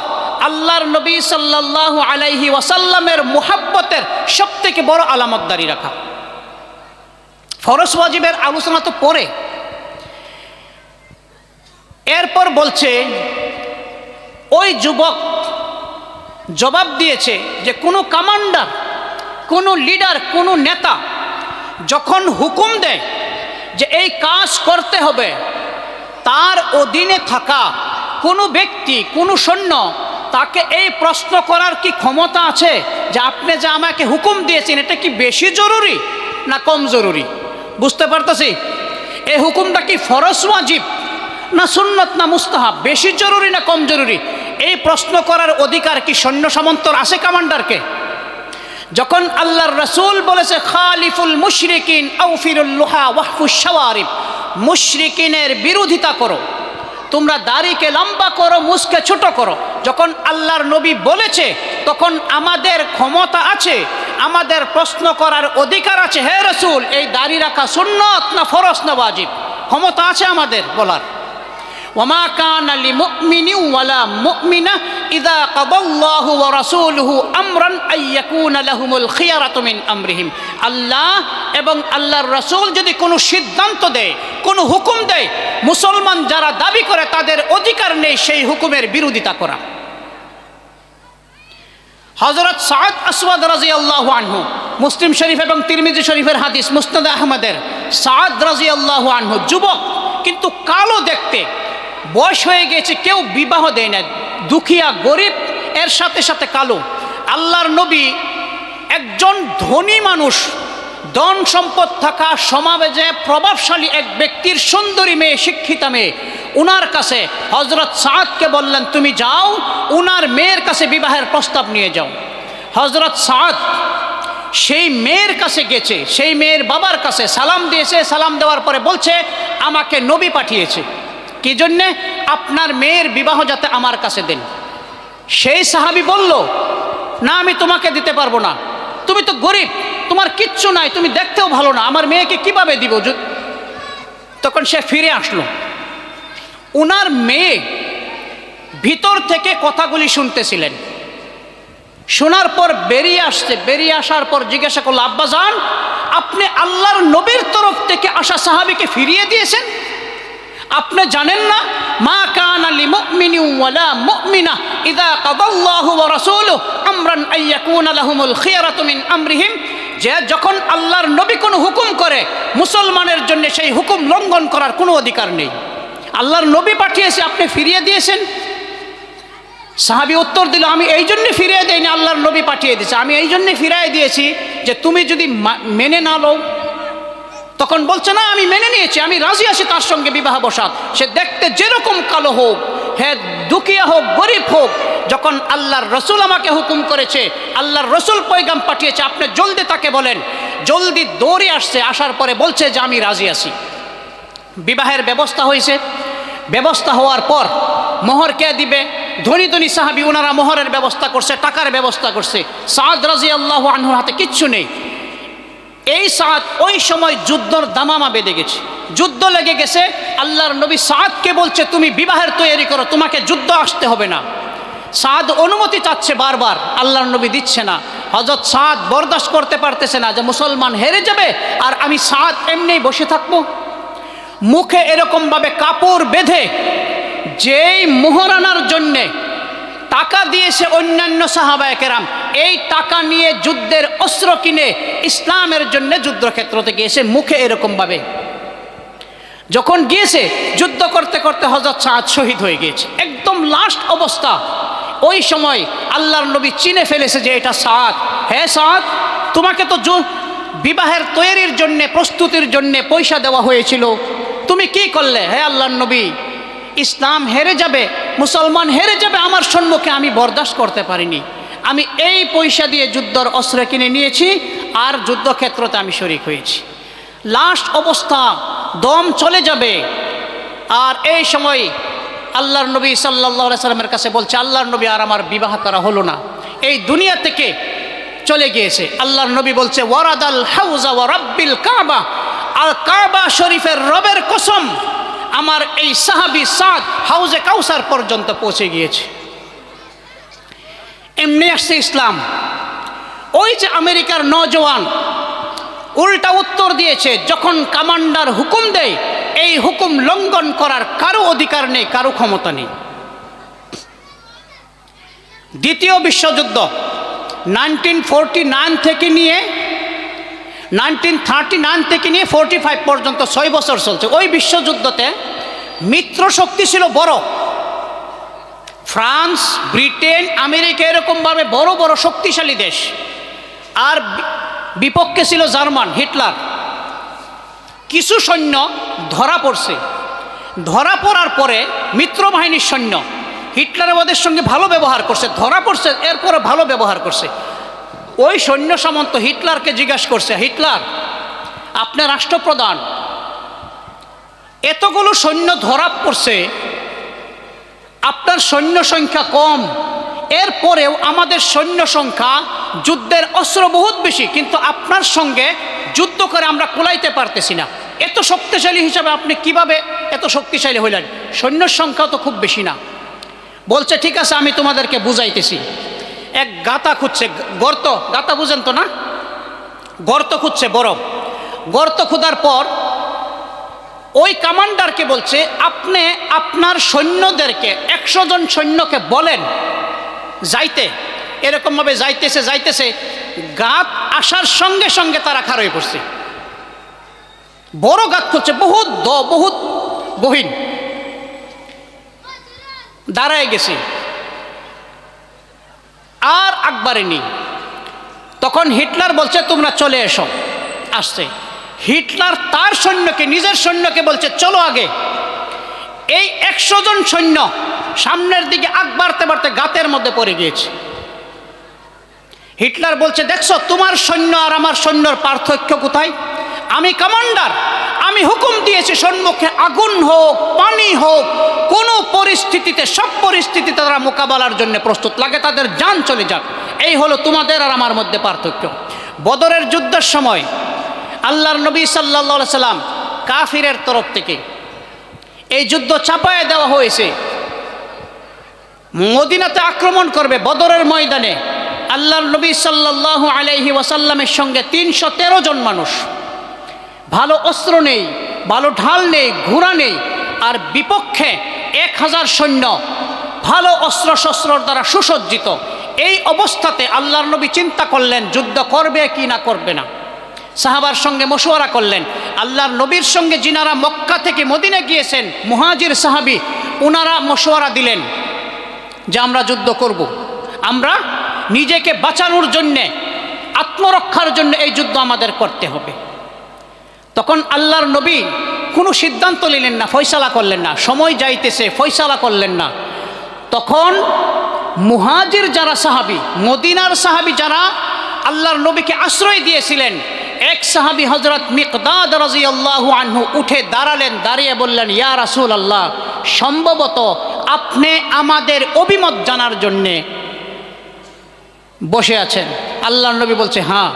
আল্লাহর নবী সাল্লাল্লাহু আলাইহি ওয়াসাল্লামের মুহাব্বতের সবথেকে বড় আলামত দাড়ি রাখা। ফরজ ওয়াজিবের আলোচনা তো পরে। এরপর বলছে, ওই যুবক জবাব দিয়েছে যে কোনো কমান্ডার, কোনো লিডার, কোনো নেতা যখন হুকুম দেয় যে এই কাজ করতে হবে, তার অধীনে থাকা কোনো ব্যক্তি, কোনো সৈন্য, তাকে এই প্রশ্ন করার কি ক্ষমতা আছে যে আপনি যে আমাকে হুকুম দিয়েছেন এটা কি বেশি জরুরি না কম জরুরি? বুঝতে পারতেছি এই হুকুমটা কি ফরজ ওয়াজিব না সুন্নত না মুস্তাহাব, বেশি জরুরি না কম জরুরি? এই প্রশ্ন করার অধিকার কি সৈন্য সামন্তর আছে কমান্ডারকে? যখন আল্লাহর রাসূল বলেছে খালিফুল মুশরিকিন আউফিরুল লুহা ওয়াহফুশ শাওয়ারিব, মুশরিকিনের বিরোধিতা করো, তোমরা দাড়িকে লম্বা করো, মুছকে ছোট করো, যখন আল্লাহর নবী বলেছে তখন আমাদের ক্ষমতা আছে, আমাদের প্রশ্ন করার অধিকার আছে, হে রাসূল এই দাড়ি রাখা সুন্নত না ফরজ না ওয়াজিব? ক্ষমতা আছে আমাদের বলার। ওয়ামা কানা লিমুমিনিন ওয়ালা মুমিনা ইযা কাদাল্লাহু ওয়া রাসূলুহু আমরান আইয়াকুনা লাহুমুল খিয়ারাতু মিন আমরিহিম, আল্লাহ এবং আল্লাহর রাসূল যদি কোনো সিদ্ধান্ত দেয়, কোনো হুকুম দেয়, মুসলমান যারা দাবি করে তাদের অধিকার নেই সেই হুকুমের বিরোধিতা করা। হযরত সাদ আসওয়াদ রাদিয়াল্লাহু আনহু, মুসলিম শরীফ এবং তিরমিজি শরীফের হাদিস, মুসনাদ আহমদের, সাদ রাদিয়াল্লাহু আনহু যুবক কিন্তু কালো দেখতে, বয়স হয়ে গেছে, কেউ বিবাহ দেয় না, দুখিয়া গরিব, এর সাথে সাথে কালো। আল্লাহর নবী একজন ধনী মানুষ, ধন সম্পদ থাকা সমাজে প্রভাবশালী এক ব্যক্তির সুন্দরী মেয়ে, শিক্ষিতা মেয়ে, উনার কাছে হযরত সাদকে বললেন তুমি যাও, উনার মেয়ের কাছে বিবাহের প্রস্তাব নিয়ে যাও। হযরত সাদ সেই মেয়ের কাছে গেছে, সেই মেয়ের বাবার কাছে সালাম দিয়েছে, সালাম দেওয়ার পরে বলছে আমাকে নবী পাঠিয়েছে, কি জন্যে? আপনার মেয়ের বিবাহ যাতে আমার কাছে দেন। সেই সাহাবী বলল, না আমি তোমাকে দিতে পারবো না, তুমি তো গরিব, তোমার কিচ্ছু নাই, তুমি দেখতেও ভালো না, আমার মেয়েকে কিভাবে দিব। তখন সে ফিরে আসলো। উনার মেয়ে ভিতর থেকে কথাগুলি শুনতেছিলেন। শোনার পর বেরিয়ে আসছে, বেরিয়ে আসার পর জিজ্ঞাসা করলো, আব্বাজান আপনি আল্লাহর নবীর তরফ থেকে আসা সাহাবীকে ফিরিয়ে দিয়েছেন? আপনি জানেন না, মা কানা লিমুমিনিন ওয়ালা মুমিনা ইযা কাদাল্লাহু ওয়া রাসূলুহু আমরান আইয়াকুনা লাহুমুল খিয়ারাতু মিন আমরিহিম, যে যখন আল্লাহর নবী কোনো হুকুম করে মুসলমানের জন্য সেই হুকুম লঙ্ঘন করার কোনো অধিকার নেই। আল্লাহর নবী পাঠিয়েছে, আপনি ফিরিয়ে দিয়েছেন? সাহাবী উত্তর দিল, আমি এই জন্য ফিরিয়ে দেইনি, আল্লাহর নবী পাঠিয়ে দিয়েছে, আমি এই জন্য ফিরিয়ে দিয়েছি যে তুমি যদি মেনে না লও। তখন বলছে, না আমি মেনে নিয়েছি, আমি রাজি আছি তার সঙ্গে বিবাহ বসাত, সে দেখতে যেরকম কালো হোক, হ্যাঁ দুঃখিয়া হোক, গরিব হোক, যখন আল্লাহর রসুল আমাকে হুকুম করেছে, আল্লাহর রসুল পয়গাম পাঠিয়েছে, আপনি জলদি তাকে বলেন। জলদি দৌড়ে আসছে, আসার পরে বলছে যে আমি রাজি আছি। বিবাহের ব্যবস্থা হয়েছে। ব্যবস্থা হওয়ার পর মোহর কে দিবে? ধনী ধনী সাহাবী ওনারা মোহরের ব্যবস্থা করছে, টাকার ব্যবস্থা করছে। সাদ রাদিয়াল্লাহু আনহুর হাতে কিচ্ছু নেই। এই সাদ ওই সময় যুদ্ধর দামামা বেঁধে গেছে, যুদ্ধ লেগে গেছে। আল্লাহর নবী সাদকে বলছে, তুমি বিবাহের তৈরি করো, তোমাকে যুদ্ধ আসতে হবে না। সাদ অনুমতি চাচ্ছে বারবার, আল্লাহর নবী দিচ্ছে না। হযরত সাদ বরদাস্ত করতে পারতেছে না যে মুসলমান হেরে যাবে আর আমি সাদ এমনি বসে থাকবো। মুখে এরকমভাবে কাপড় বেঁধে, যেই মোহর আনার জন্যে টাকা দিয়েছে অন্যান্য সাহাবায়ে কেরাম, এই টাকা নিয়ে যুদ্ধের অস্ত্র কিনে ইসলামের জন্য যুদ্ধক্ষেত্রতে গিয়েছে, মুখে এরকমভাবে। যখন গিয়েছে যুদ্ধ করতে করতে হযরত সাদ শহীদ হয়ে গিয়েছে, একদম লাস্ট অবস্থা। ওই সময় আল্লাহর নবী চিনে ফেলেছে যে এটা সাদ। হ্যাঁ সাদ, তোমাকে তো বিবাহের তৈরির জন্যে, প্রস্তুতির জন্যে পয়সা দেওয়া হয়েছিল, তুমি কি করলে? হ্যাঁ আল্লাহর নবী, ইসলাম হেরে যাবে, মুসলমান হেরে যাবে আমার সম্মুখে আমি বরদাস্ত করতে পারিনি, আমি এই পয়সা দিয়ে যুদ্ধর অস্ত্র কিনে নিয়েছি আর যুদ্ধক্ষেত্রতে আমি শরীক হয়েছি। লাস্ট অবস্থা, দম চলে যাবে। আর এই সময় আল্লাহর নবী সাল্লাল্লাহু আলাইহি সাল্লামের কাছে বলছে, আল্লাহর নবী আর আমার বিবাহ করা হলো না, এই দুনিয়া থেকে চলে গিয়েছে। আল্লাহর নবী বলছে, ওয়ারাদাল হাউজা ওয়া রাব্বিল কাবা, আর কাবা শরীফের রবের কসম, আমার এই সাহাবী সাদ হাউজে কাউসার পর্যন্ত পৌঁছে গিয়েছে। এমনি আসছে ইসলাম। ওই যে আমেরিকার নওজওয়ান উল্টা উত্তর দিয়েছে, যখন কমান্ডার হুকুম দেয় এই হুকুম লঙ্ঘন করার কারো অধিকার নেই, কারো ক্ষমতা নেই। দ্বিতীয় বিশ্বযুদ্ধ 1949 থেকে নিয়ে 1939 থেকে নিয়ে 45 পর্যন্ত 6 বছর চলছে। ওই বিশ্বযুদ্ধতে মিত্র শক্তি ছিল বড়, ফ্রান্স, ব্রিটেন, আমেরিকা, এরকমভাবে বড় বড় শক্তিশালী দেশ। আর বিপক্ষে ছিল জার্মান, হিটলার। কিছু সৈন্য ধরা পড়ছে, ধরা পড়ার পরে মিত্রবাহিনীর সৈন্য হিটলার ওদের সঙ্গে ভালো ব্যবহার করছে, ধরা পড়ছে, এরপরে ভালো ব্যবহার করছে। ওই সৈন্য সামন্ত হিটলারকে জিজ্ঞাসা করছে, হিটলার আপনার রাষ্ট্রপ্রধান, এতগুলো সৈন্য ধরা পড়ছে, আপনার সৈন্য সংখ্যা কম, এরপরেও আমাদের সৈন্য সংখ্যা, যুদ্ধের অস্ত্র বহুত বেশি, কিন্তু আপনার সঙ্গে যুদ্ধ করে আমরা কুলাইতে পারতেছি না, এত শক্তিশালী হিসাবে আপনি কিভাবে এত শক্তিশালী হইলেন? সৈন্যর সংখ্যা তো খুব বেশি না। বলছে ঠিক আছে, আমি তোমাদেরকে বুঝাইতেছি। এক গাতা খুঁজছে, গর্ত, গাতা বুঝেন তো না, গর্ত খুঁজছে, বড় গর্ত খোঁড়ার পর ওই কমান্ডারকে বলছে, আপনি আপনার সৈন্যদেরকে 100 জন সৈন্যকে বলেন যাইতে। এরকমভাবে যাইতেছে যাইতেছে, গাত আসার সঙ্গে সঙ্গে তারা খাড়া হয়ে পড়ছে। বড় গাত খুঁজছে, বহুত বহুত গহীন, দাঁড়ায় গেছে, আর আকবারে নেই। তখন হিটলার বলছে তোমরা চলে এসো। আসছে হিটলার তার সৈন্যকে, নিজের সৈন্যকে বলছে চলো আগে। এই 100 জন সৈন্য সামনের দিকে আগ বাড়তে বাড়তে গাতের মধ্যে পড়ে গিয়েছে। হিটলার বলছে দেখছো তোমার সৈন্য আর আমার সৈন্যর পার্থক্য কোথায়? আমি কমান্ডার, আমি হুকুম দিয়েছি সম্মুখে আগুন হোক, পানি হোক, কোনো পরিস্থিতিতে, সব পরিস্থিতিতে তারা মোকাবেলার জন্য প্রস্তুত, লাগে তাদের জান চলে যাক। এই হলো তোমাদের আর আমার মধ্যে পার্থক্য। বদরের যুদ্ধের সময় আল্লাহর নবী সাল্লাল্লাহু আলাইহি সাল্লাম কাফিরের তরফ থেকে এই যুদ্ধ চাপায় দেওয়া হয়েছে। মদিনাতে আক্রমণ করবে বদরের ময়দানে। আল্লাহর নবী সাল্লাল্লাহু আলাইহি ওয়াসাল্লামের সঙ্গে 313 জন মানুষ, ভালো অস্ত্র নেই, ভালো ঢাল নেই, ঘোড়া নেই, আর বিপক্ষে 1000 সৈন্য ভালো অস্ত্র শস্ত্রর দ্বারা সুসজ্জিত। এই অবস্থাতে আল্লাহর নবী চিন্তা করলেন যুদ্ধ করবে কি না করবে না। সাহাবার সঙ্গে মশওয়ারা করলেন। আল্লাহর নবীর সঙ্গে যিনারা মক্কা থেকে মদিনা গিয়েছেন, মুহাজির সাহাবী, ওনারা মশওয়ারা দিলেন যে আমরা যুদ্ধ করব, আমরা নিজেকে বাঁচানোর জন্যে, আত্মরক্ষার জন্য এই যুদ্ধ আমাদের করতে হবে। তখন আল্লাহর নবী কোনো সিদ্ধান্ত নিলেন না, ফয়সালা করলেন না, সময় যাইতেছে, ফয়সালা করলেন না। তখন মুহাজির যারা সাহাবী, মদিনার সাহাবী যারা আল্লাহর নবীকে আশ্রয় দিয়েছিলেন, এক সাহাবী হযরত মিকদাদ রাদিয়াল্লাহু আনহু উঠে দাঁড়ালেন, দাঁড়িয়ে বললেন, ইয়া রাসূলুল্লাহ, সম্ভবত আপনি আমাদের অভিমত জানার জন্যে বসে আছেন। আল্লাহর নবী বলছে, হ্যাঁ।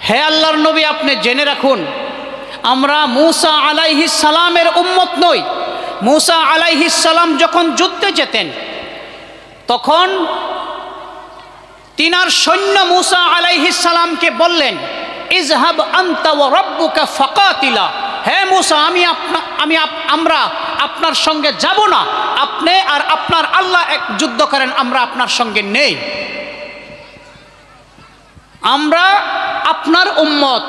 হে আল্লাহর নবী, আপনি জেনে রাখুন, আমরা মূসা আলাইহিস সালামের উম্মত নই। মূসা আলাইহিস সালাম যখন যুদ্ধে যেতেন, তখন তিনার সৈন্য মূসা আলাইহিস সালামকে বললেন, ইযহাব আনতা ওয়া রাব্বুকা ফাকাতিলা। হে মূসা, আমরা আপনার সঙ্গে যাব না, আপনি আর আপনার আল্লাহ এক যুদ্ধ করেন, আমরা আপনার সঙ্গে নেই। আমরা আপনার উম্মত।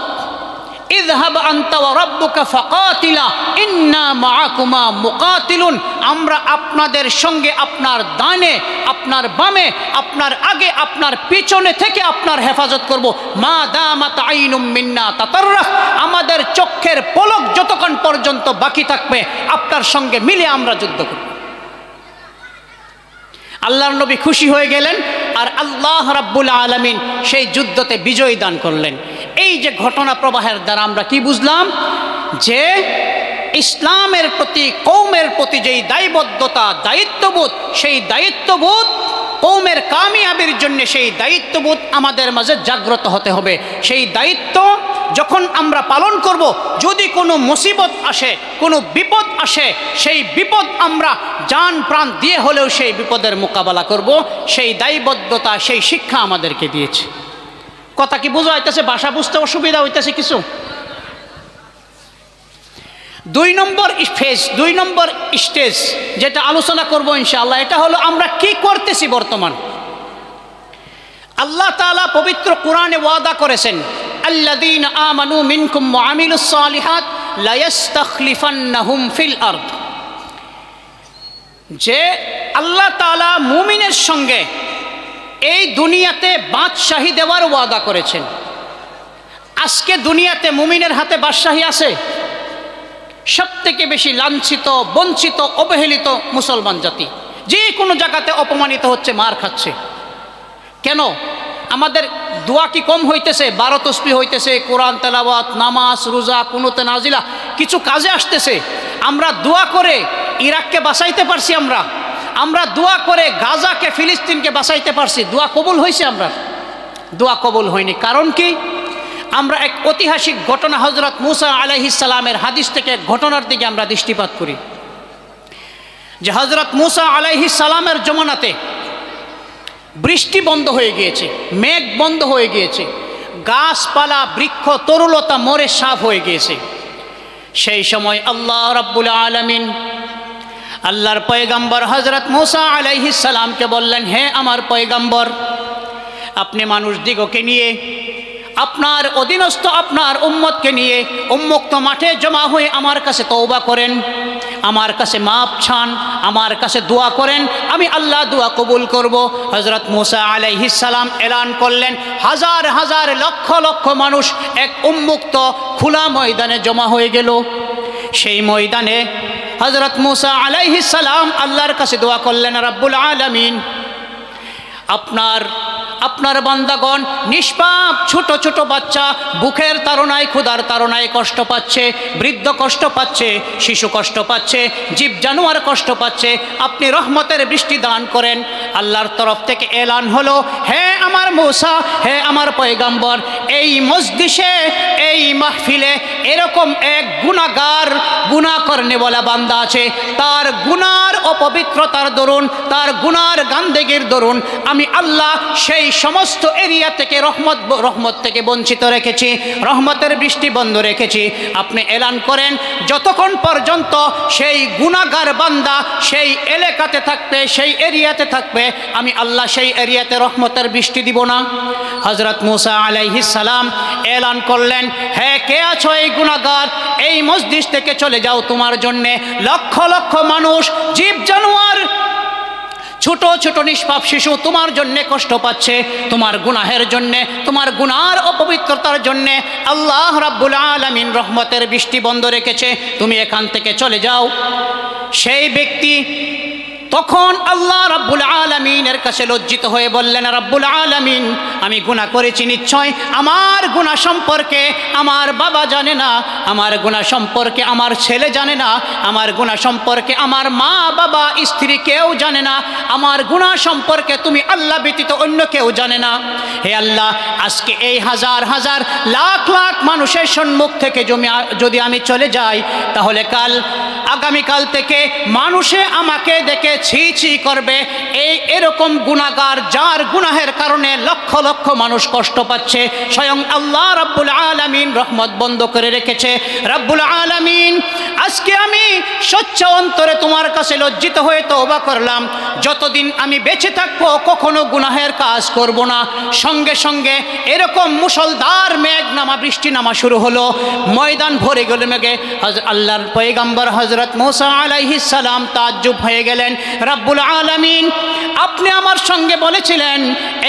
ইযহাব আনতা ওয়া রাব্বুকা ফাকাতিলা ইন্না মাআকুমা মুকাতিলুন। আমরা আপনাদের সঙ্গে আপনার ডানে, আপনার বামে, আপনার আগে, আপনার পিছনে থেকে আপনার হেফাজত করব। মা দামাত আইনুম মিন্না তাতাররাফ। আমাদের চোখের পলক যতক্ষণ পর্যন্ত বাকি থাকবে, আপনার সঙ্গে মিলে আমরা যুদ্ধ করব। আল্লাহর নবী খুশি হয়ে গেলেন, আর আল্লাহ রাব্বুল আলামিন সেই যুদ্ধতে বিজয় দান করলেন। এই যে ঘটনা প্রবাহের দ্বারা আমরা কি বুঝলাম, যে ইসলামের প্রতি, কওমের প্রতি যেই দায়বদ্ধতা, দায়িত্ববোধ, সেই দায়িত্ববোধ কওমের কামিয়াবির জন্য, সেই দায়িত্ববোধ আমাদের মাঝে জাগ্রত হতে হবে। সেই দায়িত্ব যখন আমরা পালন করব, যদি কোনো মুসিবত আসে, কোনো বিপদ আসে, সেই বিপদ আমরা জান প্রাণ দিয়ে হলেও সেই বিপদের মোকাবেলা করব। সেই দায়বদ্ধতা, সেই শিক্ষা আমাদেরকে দিয়েছে। কথা কি বোঝা হইতেছে? ভাষা বুঝতে অসুবিধা হইতেছে কিছু? 2 নম্বর ফেজ, 2 নম্বর স্টেজ যেটা আলোচনা করব ইনশাআল্লাহ, এটা হলো আমরা কি করতেছি বর্তমান। আল্লাহ তাআলা পবিত্র কোরআনে ওয়াদা করেছেন, আল্লাযীনা আমানু মিনকুম ওয়া আমিলুস সালিহাত লা ইস্তাখলিফান্নাহুম ফিল আরদ। যে আল্লাহ তাআলা মুমিনের সঙ্গে এই দুনিয়াতে বাদশাহী দেওয়ার ওয়াদা করেছেন। আজকে দুনিয়াতে মুমিনের হাতে বাদশাহী আছে? সবথেকে বেশি লাঞ্ছিত, বঞ্চিত, অবহেলিত মুসলমান জাতি। যে কোনো জায়গাতে অপমানিত হচ্ছে, মার খাচ্ছে। কেন? আমাদের দোয়া কি কম হইতেছে? 12 তসবিহ হইতেছে, কোরআন তেলাওয়াত, নামাজ, রোজা, কুনুতে নাজিলা, কিছু কাজে আসতেছে। আমরা দোয়া করে ইরাককে বাঁচাইতে পারছি, আমরা দোয়া করে গাজাকে, ফিলিস্তিনকে বাঁচাইতে পারছি। দোয়া কবুল হয়েছে? আমরা দোয়া কবুল হয়নি। কারণ কি? আমরা এক ঐতিহাসিক ঘটনা, হযরত মূসা আলাইহিস সালামের হাদিস থেকে ঘটনার দিকে আমরা দৃষ্টিপাত করি, যে হযরত মূসা আলাইহিস সালামের জমানাতে বৃষ্টি বন্ধ হয়ে গিয়েছে, মেঘ বন্ধ হয়ে গিয়েছে, গাছপালা, বৃক্ষ, তরুলতা মরে সাফ হয়ে গিয়েছে। সেই সময় আল্লাহ রাব্বুল আলামিন আল্লাহর পয়গম্বর হযরত মূসা আলাইহিস সালামকে বললেন, হে আমার পয়গম্বর, আপনি মানুষ দিগকে নিয়ে, আপনার অধীনস্থ আপনার উম্মতকে নিয়ে উন্মুক্ত মাঠে জমা হয়ে আমার কাছে তওবা করেন, আমার কাছে মাপ চান, আমার কাছে দোয়া করেন, আমি আল্লাহ দোয়া কবুল করব। হযরত মূসা আলাইহিস সালাম এলান করলেন, হাজার হাজার, লক্ষ লক্ষ মানুষ এক উন্মুক্ত খোলা ময়দানে জমা হয়ে গেল। সেই ময়দানে হযরত মূসা আলাইহিস সালাম আল্লাহর কাছে দোয়া করলেন, রাব্বুল আলামিন, আপনার আপনার বান্দাগণ নিষ্পাপ ছোট ছোট বাচ্চা বুকের তাড়নায় ক্ষুধার তাড়নায় কষ্ট পাচ্ছে, বৃদ্ধ কষ্ট পাচ্ছে, শিশু কষ্ট পাচ্ছে, জীব জানোয়ার কষ্ট পাচ্ছে, আপনি রহমতের বৃষ্টি দান করেন। আল্লাহর তরফ থেকে এলান হলো, হে আমার মূসা, হে আমার পয়গম্বর, এই মজলিসে এই মাহফিলে এরকম এক গুনাহগার গুনাহ করনে বলা বান্দা আছে, তার গুনার অপবিত্রতার দরুন, তার গুনার গান্দেগির দরুন আমি আল্লাহ সেই সমস্ত এরিয়া থেকে রহমত থেকে বঞ্চিত রেখেছি, রহমতের বৃষ্টি বন্ধ রেখেছি। আপনি এলান করেন যতক্ষণ পর্যন্ত সেই গুনাহগার বান্দা সেই এলাকাতে থাকবে, সেই এরিয়াতে থাকবে, আমি আল্লাহ সেই এরিয়াতে রহমতের বৃষ্টি দিব না। হযরত মূসা আলাইহিস সালাম এলান করলেন, হে কে আছো এই গুনাহগার, এই মজলিস থেকে চলে যাও, তোমার জন্যে লক্ষ লক্ষ মানুষ, জীব জানোয়ার, ছোট ছোট নিষ্পাপ শিশু তোমার জন্যে কষ্ট পাচ্ছে, তোমার গুনাহের জন্যে, তোমার গুনার অপবিত্রতার জন্যে আল্লাহ রাব্বুল আলামিন রহমতের বৃষ্টি বন্ধ রেখেছে, তুমি এখান থেকে চলে যাও। সেই ব্যক্তি তখন আল্লাহ রাব্বুল আলামিনের কাছে লজ্জিত হয়ে বললেন, রাব্বুল আলামিন, আমি গুনাহ করেছি নিশ্চয়, আমার গুনাহ সম্পর্কে আমার বাবা জানে না, আমার গুনাহ সম্পর্কে আমার ছেলে জানে না, আমার গুনাহ সম্পর্কে আমার মা বাবা স্ত্রী কেউ জানে না, আমার গুনাহ সম্পর্কে তুমি আল্লাহ ব্যতীত অন্য কেউ জানে না। হে আল্লাহ, আজকে এই হাজার হাজার লাখ লাখ মানুষের সম্মুখ থেকে যদি আমি চলে যাই, তাহলে আগামীকাল থেকে মানুষে আমাকে দেখে ছি ছি করবে, এরকম গুনাহগার যার গুনাহের কারণে লক্ষ লক্ষ মানুষ কষ্ট পাচ্ছে, স্বয়ং আল্লাহ রাব্বুল আলামিন রহমত বন্ধ করে রেখেছে। রাব্বুল আলামিন, আজকে আমি স্বচ্ছ অন্তরে তোমার কাছে লজ্জিত হয়ে তওবা করলাম, যতদিন আমি বেঁচে থাকবো কখনো গুনাহের কাজ করব না। সঙ্গে সঙ্গে এরকম মুষলধার মেঘ নামা, বৃষ্টি নামা শুরু হলো, ময়দান ভরে গেল মেঘে। আল্লাহর পয়গম্বর হযরত মূসা আলাইহিস সালাম তাজ্জুব হয়ে গেলেন, রাব্বুল আলামিন, আপনি আমার সঙ্গে বলেছিলেন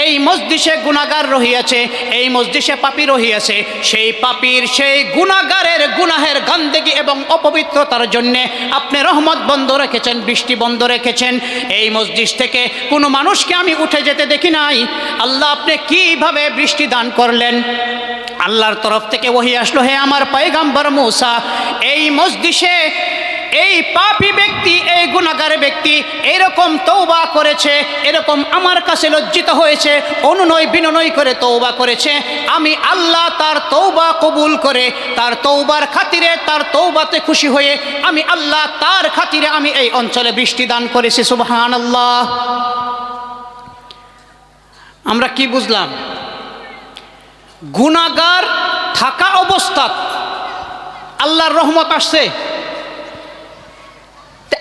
এই মজলিসে গুনাহগার রহিয়াছে, এই মজলিসে পাপী রহিয়াছে, সেই পাপীর সেই গুনাহগারের গুনাহের গন্দেগি এবং অপবিত্রতার জন্য আপনি রহমত বন্ধ রেখেছেন, বৃষ্টি বন্ধ রেখেছেন। এই মজলিস থেকে কোনো মানুষকে আমি উঠে যেতে দেখি নাই। আল্লাহ, আপনি কিভাবে বৃষ্টি দান করলেন? আল্লাহর তরফ থেকে ওহী আসলো, হে আমার পয়গম্বর মূসা, এই মজলিসে এই পাপী ব্যক্তি, এই গুনাহগার ব্যক্তি এরকম তওবা করেছে, এরকম আমার কাছে লজ্জিত হয়েছে, অনুনয় বিনয় করে তওবা করেছে, আমি আল্লাহ তার তওবা কবুল করে, তার তওবার খাতিরে, তার তওবাতে খুশি হয়ে আমি আল্লাহ তার খাতিরে আমি এই অঞ্চলে বৃষ্টি দান করেছি। সুবহানাল্লাহ। আমরা কি বুঝলাম? গুনাহগার থাকা অবস্থাত আল্লাহর রহমত আসছে।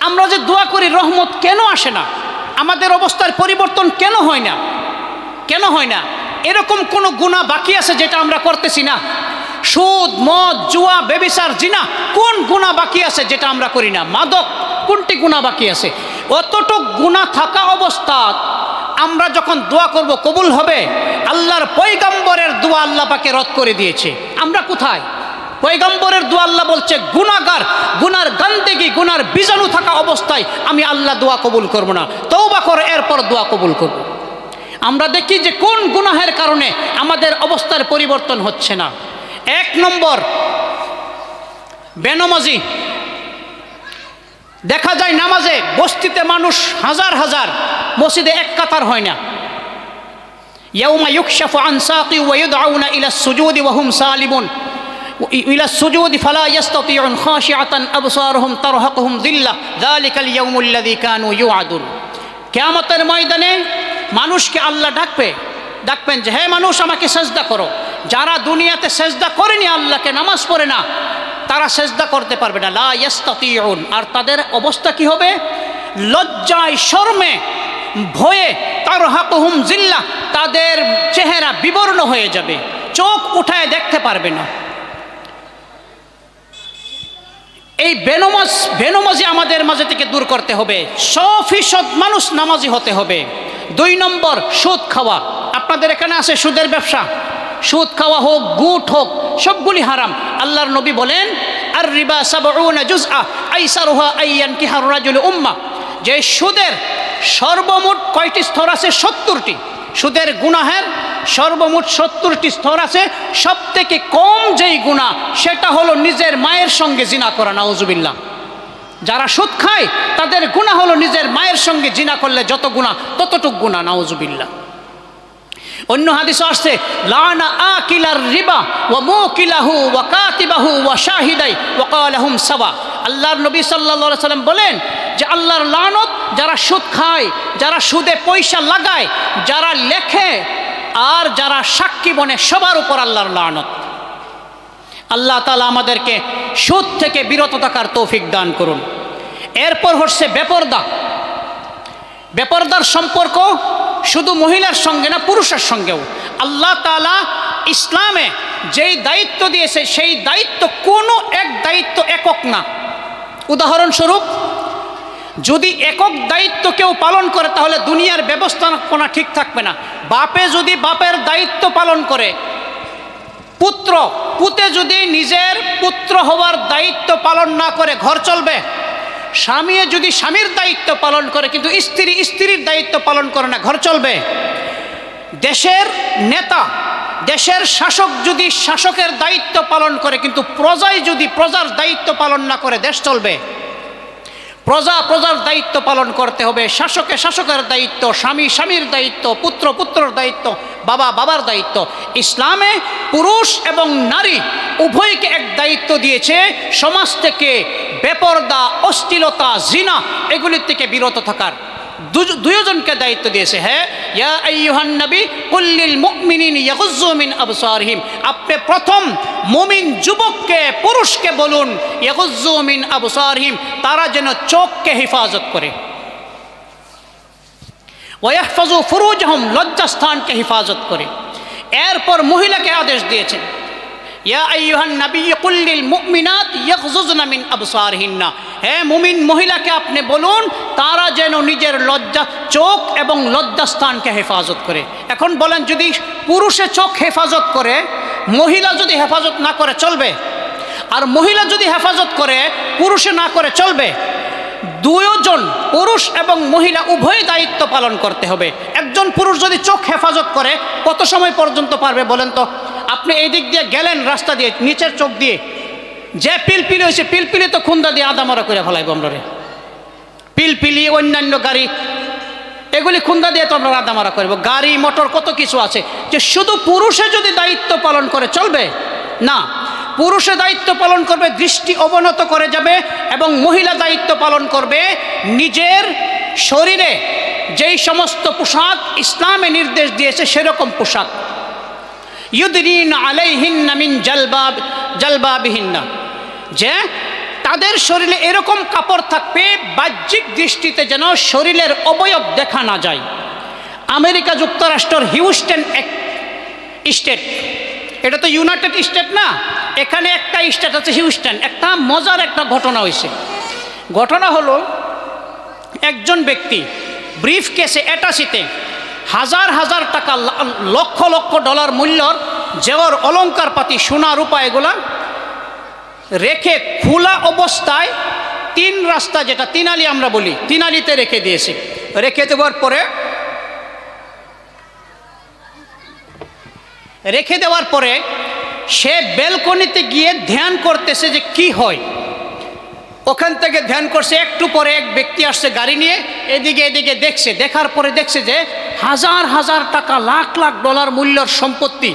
আমরা যে দোয়া করি রহমত কেন আসে না? আমাদের অবস্থার পরিবর্তন কেন হয় না? কেন হয় না? এরকম কোনো গুনাহ বাকি আছে যেটা আমরা করতেছি না? সুদ, মদ, জুয়া, ব্যভিচার, জিনা, কোন গুনাহ বাকি আছে যেটা আমরা করি না? মাদক, কোনটি গুনাহ বাকি আছে? অতটুক গুনাহ থাকা অবস্থাত আমরা যখন দোয়া করব কবুল হবে? আল্লাহর পয়গম্বরের দোয়া আল্লাহ পাকে রদ করে দিয়েছে। আমরা কোথায়? পয়গম্বরের দোয়া আল্লাহ বলছে গুনাহগার, গুনার গন্দেগি, গুনার বীজাণু থাকা অবস্থায় আমি আল্লাহ দোয়া কবুল করব না, তওবা করে এরপর দোয়া কবুল করব। আমরা দেখি যে কোন গুনাহের কারণে আমাদের অবস্থার পরিবর্তন হচ্ছে না। এক নম্বর, বেনামাজি। দেখা যায় নামাজে বস্তিতে মানুষ হাজার হাজার, মসজিদে এক কাতার হয় না। ইয়াউমা ইউকশাফু আন সাকি ওয়া ইউদআউনা ইলা সুজুদি ওয়া হুম সালিমুন ইলা সুজুদি ফালা ইস্তাতিউন খাশিআতান আবসারুহুম তারহাকুহুম যিল্লাহ যালিকাল ইয়াউমুল্লাযী কানু ইউআদুন। কিয়ামতের ময়দানে মানুষকে আল্লাহ ডাকবেন যে হে মানুষ, আমাকে সেজদা করো। যারা দুনিয়াতে সেজদা করেনি, আল্লাহকে নামাজ পড়ে না, তারা সেজদা করতে পারবে না, লা ইস্তাতিউন। আর তাদের অবস্থা কি হবে? লজ্জায়, শরমে, ভয়ে, তারহাকুহুম যিল্লাহ, তাদের চেহারা বিবর্ণ হয়ে যাবে, চোখ উঠায় দেখতে পারবে না। এই বেনমাজি আমাদের মাঝে থেকে দূর করতে হবে। 100% মানুষ নামাজি হতে হবে। 2 নম্বর, সুদ খাওয়া। আপনাদের এখানে আছে সুদের ব্যবসা, সুদ খাওয়া হোক, গুট হোক, সবগুলি হারাম। আল্লাহর নবী বলেন, আর রিবা 70 জুজআ আইসারুহা আইয়ানকিহার রাজুল উম্মাহ, যে সুদের সর্বমোট কয়টি স্তর আছে? 70টি। সুদের গুনাহের সর্বমোট 70টি স্তর আছে। সব থেকে কম যেই গুনাহ সেটা হলো নিজের মায়ের সঙ্গে জিনা করা, নাউজুবিল্লাহ। যারা সুদ খায় তাদের গুনাহ হলো নিজের মায়ের সঙ্গে জিনা করলে যত গুনাহ ততটুক গুনাহ, নাউজুবিল্লাহ। অন্য হাদিসে আসছে লানা আকিলার রিবা ওয়া মুকিলাহু ওয়া কাতিবাহু ওয়া শাহিদাই ওয়া ক্বালাহুম সাওয়া। আল্লাহর নবী সাল্লাল্লাহু আলাইহি সাল্লাম বলেন যে আল্লাহর লানত যারা সুদ খায়, যারা সুদে পয়সা লাগায়, যারা লেখে আর যারা সাক্ষী বনে, সবার উপর আল্লাহর লানত। আল্লাহ তাআলা আমাদেরকে সুদ থেকে বিরত থাকার তৌফিক দান করুন। এরপর হচ্ছে বেপরদা। বেপরদার সম্পর্ক শুধু মহিলার সঙ্গে না, পুরুষের সঙ্গেও। আল্লাহ তাআলা ইসলামে যেই দায়িত্ব দিয়েছে সেই দায়িত্ব কোনো এক দায়িত্ব একক না। উদাহরণস্বরূপ, যদি একক দায়িত্ব কেউ পালন করে তাহলে দুনিয়ার ব্যবস্থাপনা ঠিক থাকবে না। বাপে যদি বাপের দায়িত্ব পালন করে, পুতে যদি নিজের পুত্র হওয়ার দায়িত্ব পালন না করে ঘর চলবে? স্বামী যদি স্বামীর দায়িত্ব পালন করে কিন্তু স্ত্রীর দায়িত্ব পালন করে না, ঘর চলবে? দেশের নেতা, দেশের শাসক যদি শাসকের দায়িত্ব পালন করে কিন্তু প্রজাই যদি প্রজার দায়িত্ব পালন না করে, দেশ চলবে? প্রজার দায়িত্ব পালন করতে হবে, শাসকের দায়িত্ব, স্বামীর দায়িত্ব, পুত্রের দায়িত্ব, বাবার দায়িত্ব। ইসলামে পুরুষ এবং নারী উভয়কে এক দায়িত্ব দিয়েছে, সমাজ থেকে বেপরদা, অশ্লীলতা, জিনা এগুলির থেকে বিরত থাকার দুইজনকে দায়িত্ব দিয়েছে। হ্যাঁ, ইয়া আইয়ুহান নবী কুল লিল মুমিনিন ইয়াগুয্যু মিন আবসারিহিম, আপনি প্রথম মুমিন যুবককে, পুরুষকে বলুন ইয়াগুয্যু মিন আবসারিহিম, তারা যেন চোখকে হেফাজত করে। ওয়া ইয়াহফাযু ফুরুজাহুম, লজ্জাস্থানকে হেফাজত করে। এরপর মহিলাকে আদেশ দিয়েছেন ইয়া আইয়ুহান নবী কুল লিল মুমিনাত ইয়াগুযুযনা মিন আবসারিহিন্না, হে মুমিন মহিলাকে আপনি বলুন তারা যেন নিজের চোখ এবং লজ্জাস্থানকে হেফাজত করে। এখন বলেন, যদি পুরুষে চোখ হেফাজত করে, মহিলা যদি হেফাজত না করে চলবে? আর মহিলা যদি হেফাজত করে, পুরুষে না করে চলবে? দুইজন, পুরুষ এবং মহিলা উভয় দায়িত্ব পালন করতে হবে। একজন পুরুষ যদি চোখ হেফাজত করে কত সময় পর্যন্ত পারবে বলেন তো? আপনি এই দিক দিয়ে গেলেন রাস্তা দিয়ে, নিচের চোখ দিয়ে যে পিলপিলি হয়েছে, পিলপিলি তো খুন্দা দিয়ে আদামরা করে ফেলাইব আমরা রে। পিলপিলি, অন্যান্য গাড়ি, এগুলি খুন্দা দিয়ে তো আমরা আদামরা করবো। গাড়ি মোটর কত কিছু আছে, যে শুধু পুরুষে যদি দায়িত্ব পালন করে চলবে না। পুরুষে দায়িত্ব পালন করবে, দৃষ্টি অবনত করে যাবে, এবং মহিলা দায়িত্ব পালন করবে নিজের শরীরে যেই সমস্ত পোশাক ইসলামে নির্দেশ দিয়েছে সেরকম পোশাক। ইউদরিন আলাইহিন্না মিন জালবাবিহিন্না, যে তাদের শরীরে এরকম কাপড় থাকবে বাহ্যিক দৃষ্টিতে যেন শরীরের অবয়ব দেখা না যায়। আমেরিকা যুক্তরাষ্ট্রের হিউস্টন স্টেট, এটা তো ইউনাইটেড স্টেট না, এখানে একটা স্টেট আছে হিউস্টন। একটা মজার একটা ঘটনা হয়েছে। ঘটনা হলো, একজন ব্যক্তি ব্রিফ কেসে, অ্যাটাচিতে হাজার টাকা, লক্ষ ডলার মূল্যর জেওর, অলংকার পাতি, সোনা রূপা এগুলা রেখে খোলা অবস্থায় 3 রাস্তা, যেটা তিনালি আমরা বলি, তিনালিতে রেখে দিয়েছে। রেখে দেওয়ার পরে সে ব্যালকনিতে গিয়ে ধ্যান করতেছে যে কি হয়। ওখান থেকে ধ্যান করছে, একটু পরে এক ব্যক্তি আসছে গাড়ি নিয়ে, এদিকে দেখছে। দেখার পরে দেখছে যে হাজার টাকা, লাখ ডলার মূল্যর সম্পত্তি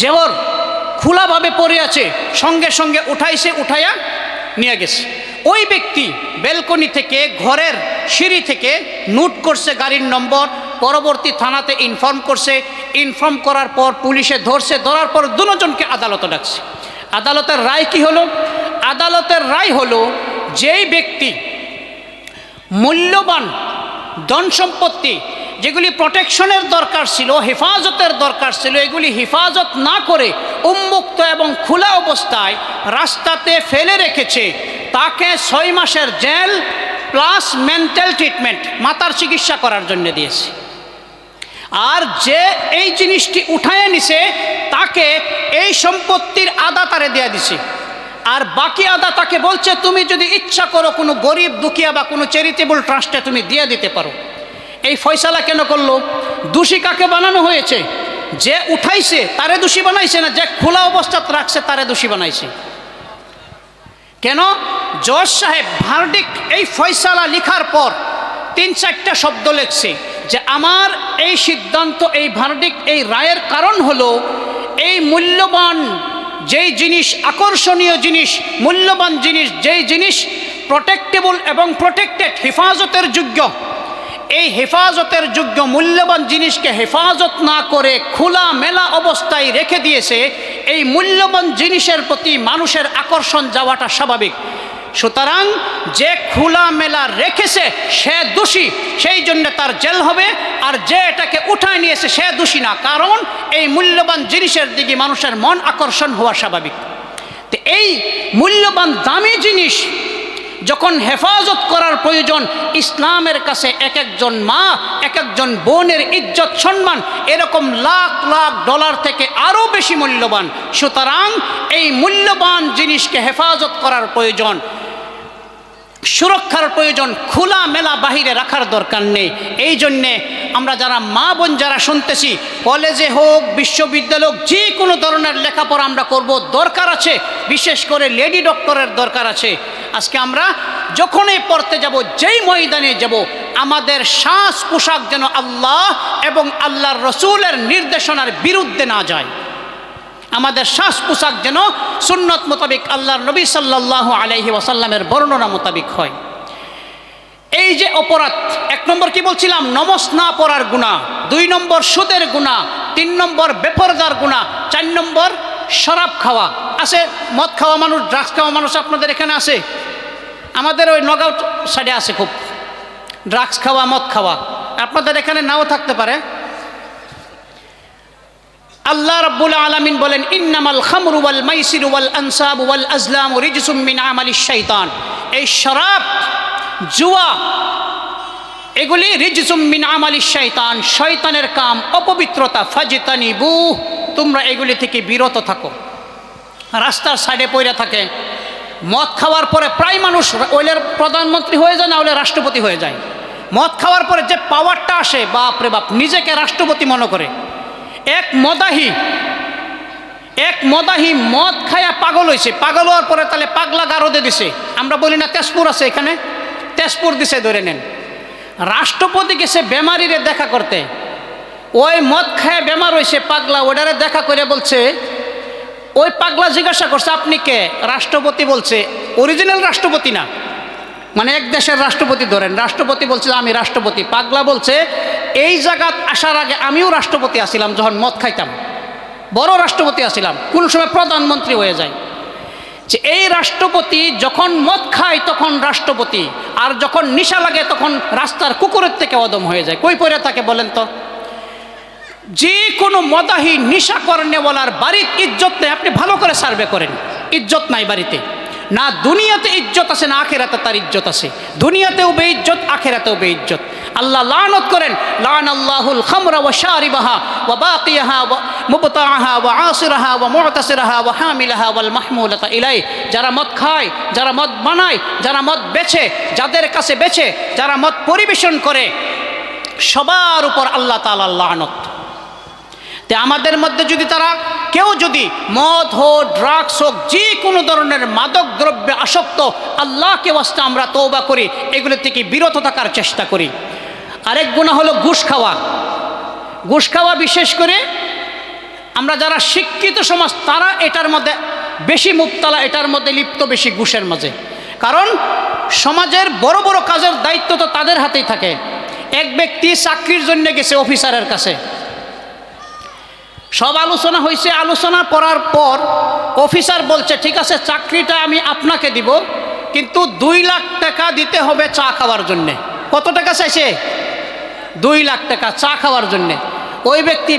জেওর খোলাভাবে পড়ে আছে। সঙ্গে উঠাইয়া নিয়ে গেছে। ওই ব্যক্তি ব্যালকনি থেকে, ঘরের সিঁড়ি থেকে নোট করছে গাড়ির নম্বর, পরবর্তী থানাতে ইনফর্ম করছে। ইনফর্ম করার পর পুলিশে ধরছে। ধরার পর দুজনকে আদালতে ডাকছে। আদালতের রায় কি হলো? আদালতের রায় হলো, যেই ব্যক্তি মূল্যবান ধন সম্পত্তি, যেগুলি প্রোটেকশনের দরকার ছিল, হেফাজতের দরকার ছিল, এগুলি হেফাজত না করে উন্মুক্ত এবং খোলা অবস্থায় রাস্তাতে ফেলে রেখেছে, তাকে 6 মাসের জেল প্লাস মেন্টাল ট্রিটমেন্ট, মাথার চিকিৎসা করার জন্য দিয়েছে। আর যে এই জিনিসটি উঠায় নিছে, তাকে এই সম্পত্তির আধা তারে দেয়া দিছে, আর বাকি আধা তাকে বলছে তুমি যদি ইচ্ছা করো কোনো গরিব দুঃখিয়া বা কোনো চ্যারিটেবল ট্রাস্টে তুমি দিয়ে দিতে পারো। এই ফয়সালা কেন করলো? দোষী কাকে বানানো হয়েছে? যে উঠাইছে তারে দোষী বানাইছে, না যে খোলা অবস্থাতে রাখছে তারে দোষী বানাইছে? কেন? জজ সাহেব ভার্ডিক্ট, এই ফয়সালা লিখার পর 3-4টা শব্দ লেখছে যে আমার এই সিদ্ধান্ত, এই ভার্ডিক্ট, এই রায়ের কারণ হলো এই মূল্যবান যেই জিনিস, আকর্ষণীয় জিনিস, মূল্যবান জিনিস, যেই জিনিস প্রোটেক্টেবল এবং প্রোটেক্টেড, হেফাজতের যোগ্য, এই হেফাজতের যোগ্য মূল্যবান জিনিসকে হেফাজত না করে খোলা মেলা অবস্থায় রেখে দিয়েছে। এই মূল্যবান জিনিসের প্রতি মানুষের আকর্ষণ যাওয়াটা স্বাভাবিক। সুতরাং যে খোলা মেলা রেখেছে সে দোষী, সেই জন্য তার জেল হবে। আর যে এটাকে উঠায় নিয়েছে সে দোষী না, কারণ এই মূল্যবান জিনিসের দিকে মানুষের মন আকর্ষণ হওয়া স্বাভাবিক। তো এই মূল্যবান দামি জিনিস যখন হেফাজত করার প্রয়োজন, ইসলামের কাছে এক একজন মা, এক একজন বোনের ইজ্জত সম্মান এরকম লাখ লাখ ডলার থেকে আরও বেশি মূল্যবান। সুতরাং এই মূল্যবান জিনিসকে হেফাজত করার প্রয়োজন, সুরক্ষার প্রয়োজন, খোলা মেলা বাহিরে রাখার দরকার নেই। এই জন্যে আমরা যারা মা বোন যারা শুনতেছি, কলেজে হোক বিশ্ববিদ্যালয় হোক, যে কোনো ধরনের লেখাপড়া আমরা করব, দরকার আছে, বিশেষ করে লেডি ডক্টরের দরকার আছে। আজকে আমরা যখনই পড়তে যাব, যেই ময়দানে যাব, আমাদের সাজ পোশাক যেন আল্লাহ এবং আল্লাহর রসুলের নির্দেশনার বিরুদ্ধে না যায়। আমাদের সাজ পোশাক যেন সুন্নত মোতাবিক, আল্লাহর নবী সাল্লাল্লাহু আলাইহি ওয়াসাল্লামের বর্ণনা মোতাবিক হয়। এই যে অপরাধ, 1 নম্বর কি বলছিলাম? নমাজ না পড়ার গুনাহ, 2 নম্বর সুদের গুনাহ, 3 নম্বর বেপরদার গুনাহ, 4 নম্বর শরাব খাওয়া। আছে মদ খাওয়া মানুষ, ড্রাগস খাওয়া মানুষ আপনাদের এখানে আছে? আমাদের ওই নগাঁও সাইডে আছে খুব ড্রাগস খাওয়া, মদ খাওয়া। আপনাদের এখানে নাও থাকতে পারে। আল্লাহ রাব্বুল আলামিন বলেন, ইন্নামাল খামরু ওয়াল মাইসিরু ওয়াল আনসাবু ওয়াল আজলামু রিজসুম মিন আমালিশ শাইতান। এই শরাব, জুয়া, এগুলি রিজসুম মিন আমালিশ শাইতান, শয়তানের কাম, অপবিত্রতা। ফাজতানিবু, তোমরা এগুলি থেকে বিরত থাকো। রাস্তার সাইডে পড়ে থাকে, মদ খাওয়ার পরে প্রায় মানুষ ওইলের প্রধানমন্ত্রী হয়ে যায়, না হলে রাষ্ট্রপতি হয়ে যায়। মদ খাওয়ার পরে যে পাওয়ারটা আসে, বাপরে বাপ, নিজেকে রাষ্ট্রপতি মনে করে। এক মদাহি মদ খায়া পাগল হয়েছে, পাগল হওয়ার পরে তাহলে পাগলা গারদে দিছে। আমরা বলি না তেজপুর আছে এখানে, তেজপুর দিছে ধরে নেন। রাষ্ট্রপতি গেছে বেমারিরে দেখা করতে, ওই মদ খায় বেমার হয়েছে পাগলা, ওটারে দেখা করে বলছে, ওই পাগলা জিজ্ঞাসা করছে আপনি কে? রাষ্ট্রপতি বলছে, অরিজিনাল রাষ্ট্রপতি না, মানে এক দেশের রাষ্ট্রপতি ধরেন, রাষ্ট্রপতি বলছে আমি রাষ্ট্রপতি। পাগলা বলছে এই জায়গাত আসার আগে আমিও রাষ্ট্রপতি আছিলাম, যখন মদ খাইতাম বড় রাষ্ট্রপতি আছিলাম, কোন সময় প্রধানমন্ত্রী হয়ে যায়। যে এই রাষ্ট্রপতি যখন মদ খায় তখন রাষ্ট্রপতি, আর যখন নিশা লাগে তখন রাস্তার কুকুরের থেকে অদম হয়ে যায়। কই পড়ে থাকে বলেন তো? যে কোনো মদাহি নিশা করেনেওয়ালার বাড়ির ইজ্জত নেই, আপনি ভালো করে সার্ভে করেন, ইজ্জত নাই বাড়িতে। না দুনিয়াতে ইজ্জত আছে, না আখেরাতে তার ইজ্জত আছে। দুনিয়াতেও বেইজ্জত, আখেরাতেও বেইজ্জত। আল্লাহ লানত করেন, লানাল্লাহুল খামরা ওয়া শারিবাহা ওয়া বাকিয়াহা ওয়া মুবতাআহা ওয়া আসিরাহা ওয়া মু'তাসিরাহা ওয়া হামিলাহা ওয়াল মাহমুলাতা ইলাই। যারা মদ খায়, যারা মদ বানায়, যারা মদ বেচে, যাদের কাছে বেচে, যারা মদ পরিবেশন করে, সবার উপর আল্লাহ তাআলার লানত। তে আমাদের মধ্যে যদি তারা কেউ যদি মদ হোক, ড্রাগস হোক, যে কোনো ধরনের মাদক দ্রব্যে আসক্ত, আল্লাহকে ওয়াস্তে আমরা তওবা করি, এগুলো থেকে বিরত থাকার চেষ্টা করি। আরেক গুনাহ হলো ঘুষ খাওয়া। ঘুষ খাওয়া বিশেষ করে আমরা যারা শিক্ষিত সমাজ, তারা এটার মধ্যে বেশি মুবতালা, এটার মধ্যে লিপ্ত বেশি, ঘুষের মাঝে। কারণ সমাজের বড় বড় কাজের দায়িত্ব তো তাদের হাতেই থাকে। এক ব্যক্তি চাকরির জন্য গেছে অফিসারের কাছে, সব আলোচনা হয়েছে, আলোচনা করার পর অফিসার বলছে ঠিক আছে চাকরিটা আমি আপনাকে দিব, কিন্তু 2 লাখ টাকা দিতে হবে চা খাওয়ার জন্যে। কত টাকা চাইছে? 2 লাখ টাকা চা খাওয়ার জন্যে। ওই ব্যক্তি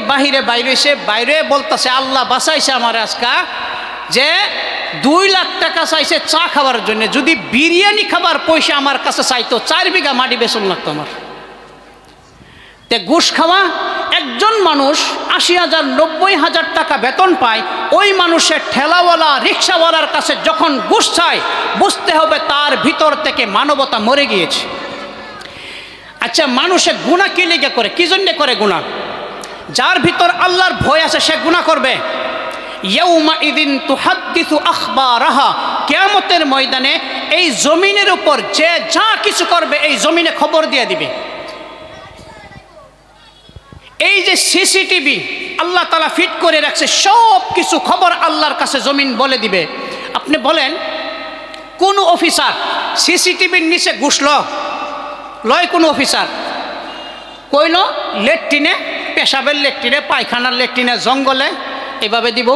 বাইরে বলতেছে আল্লাহ বাঁচাইছে আমার আজকা, যে 2 লাখ টাকা চাইছে চা খাওয়ার জন্যে। যদি বিরিয়ানি খাবার পয়সা আমার কাছে চাইতো, 4 বিঘা মাটি বেচন লাগতো আমার। তে ঘুষ খাওয়া, একজন মানুষ 80,000 90,000 টাকা বেতন পায়, ওই মানুষের ঠেলাওয়ালা রিক্সাওয়ালার কাছে যখন ঘুষ চায়, বুঝতে হবে তার ভিতর থেকে মানবতা মরে গিয়েছে। আচ্ছা, মানুষে গুনাহ কি লেগে করে, কি জন্যে করে গুনাহ? যার ভিতর আল্লাহর ভয় আছে সে গুনাহ করবে। ইয়াউমা ইদিন তুহাদ্দিসু আখবারাহা, কিয়ামতের ময়দানে এই জমিনের উপর যে যা কিছু করবে এই জমিনে খবর দিয়ে দিবে। এই যে সিসিটিভি আল্লাহ তাআলা ফিট করে রাখছে, সব কিছু খবর আল্লাহর কাছে জমিন বলে দিবে। আপনি বলেন কোন অফিসার সিসিটিভির নিচে ঘুষ লয়? কোন অফিসার কইল লেট্রিনে, পেশাবের লেট্রিনে, পায়খানার লেট্রিনে, জঙ্গলে এভাবে দিব?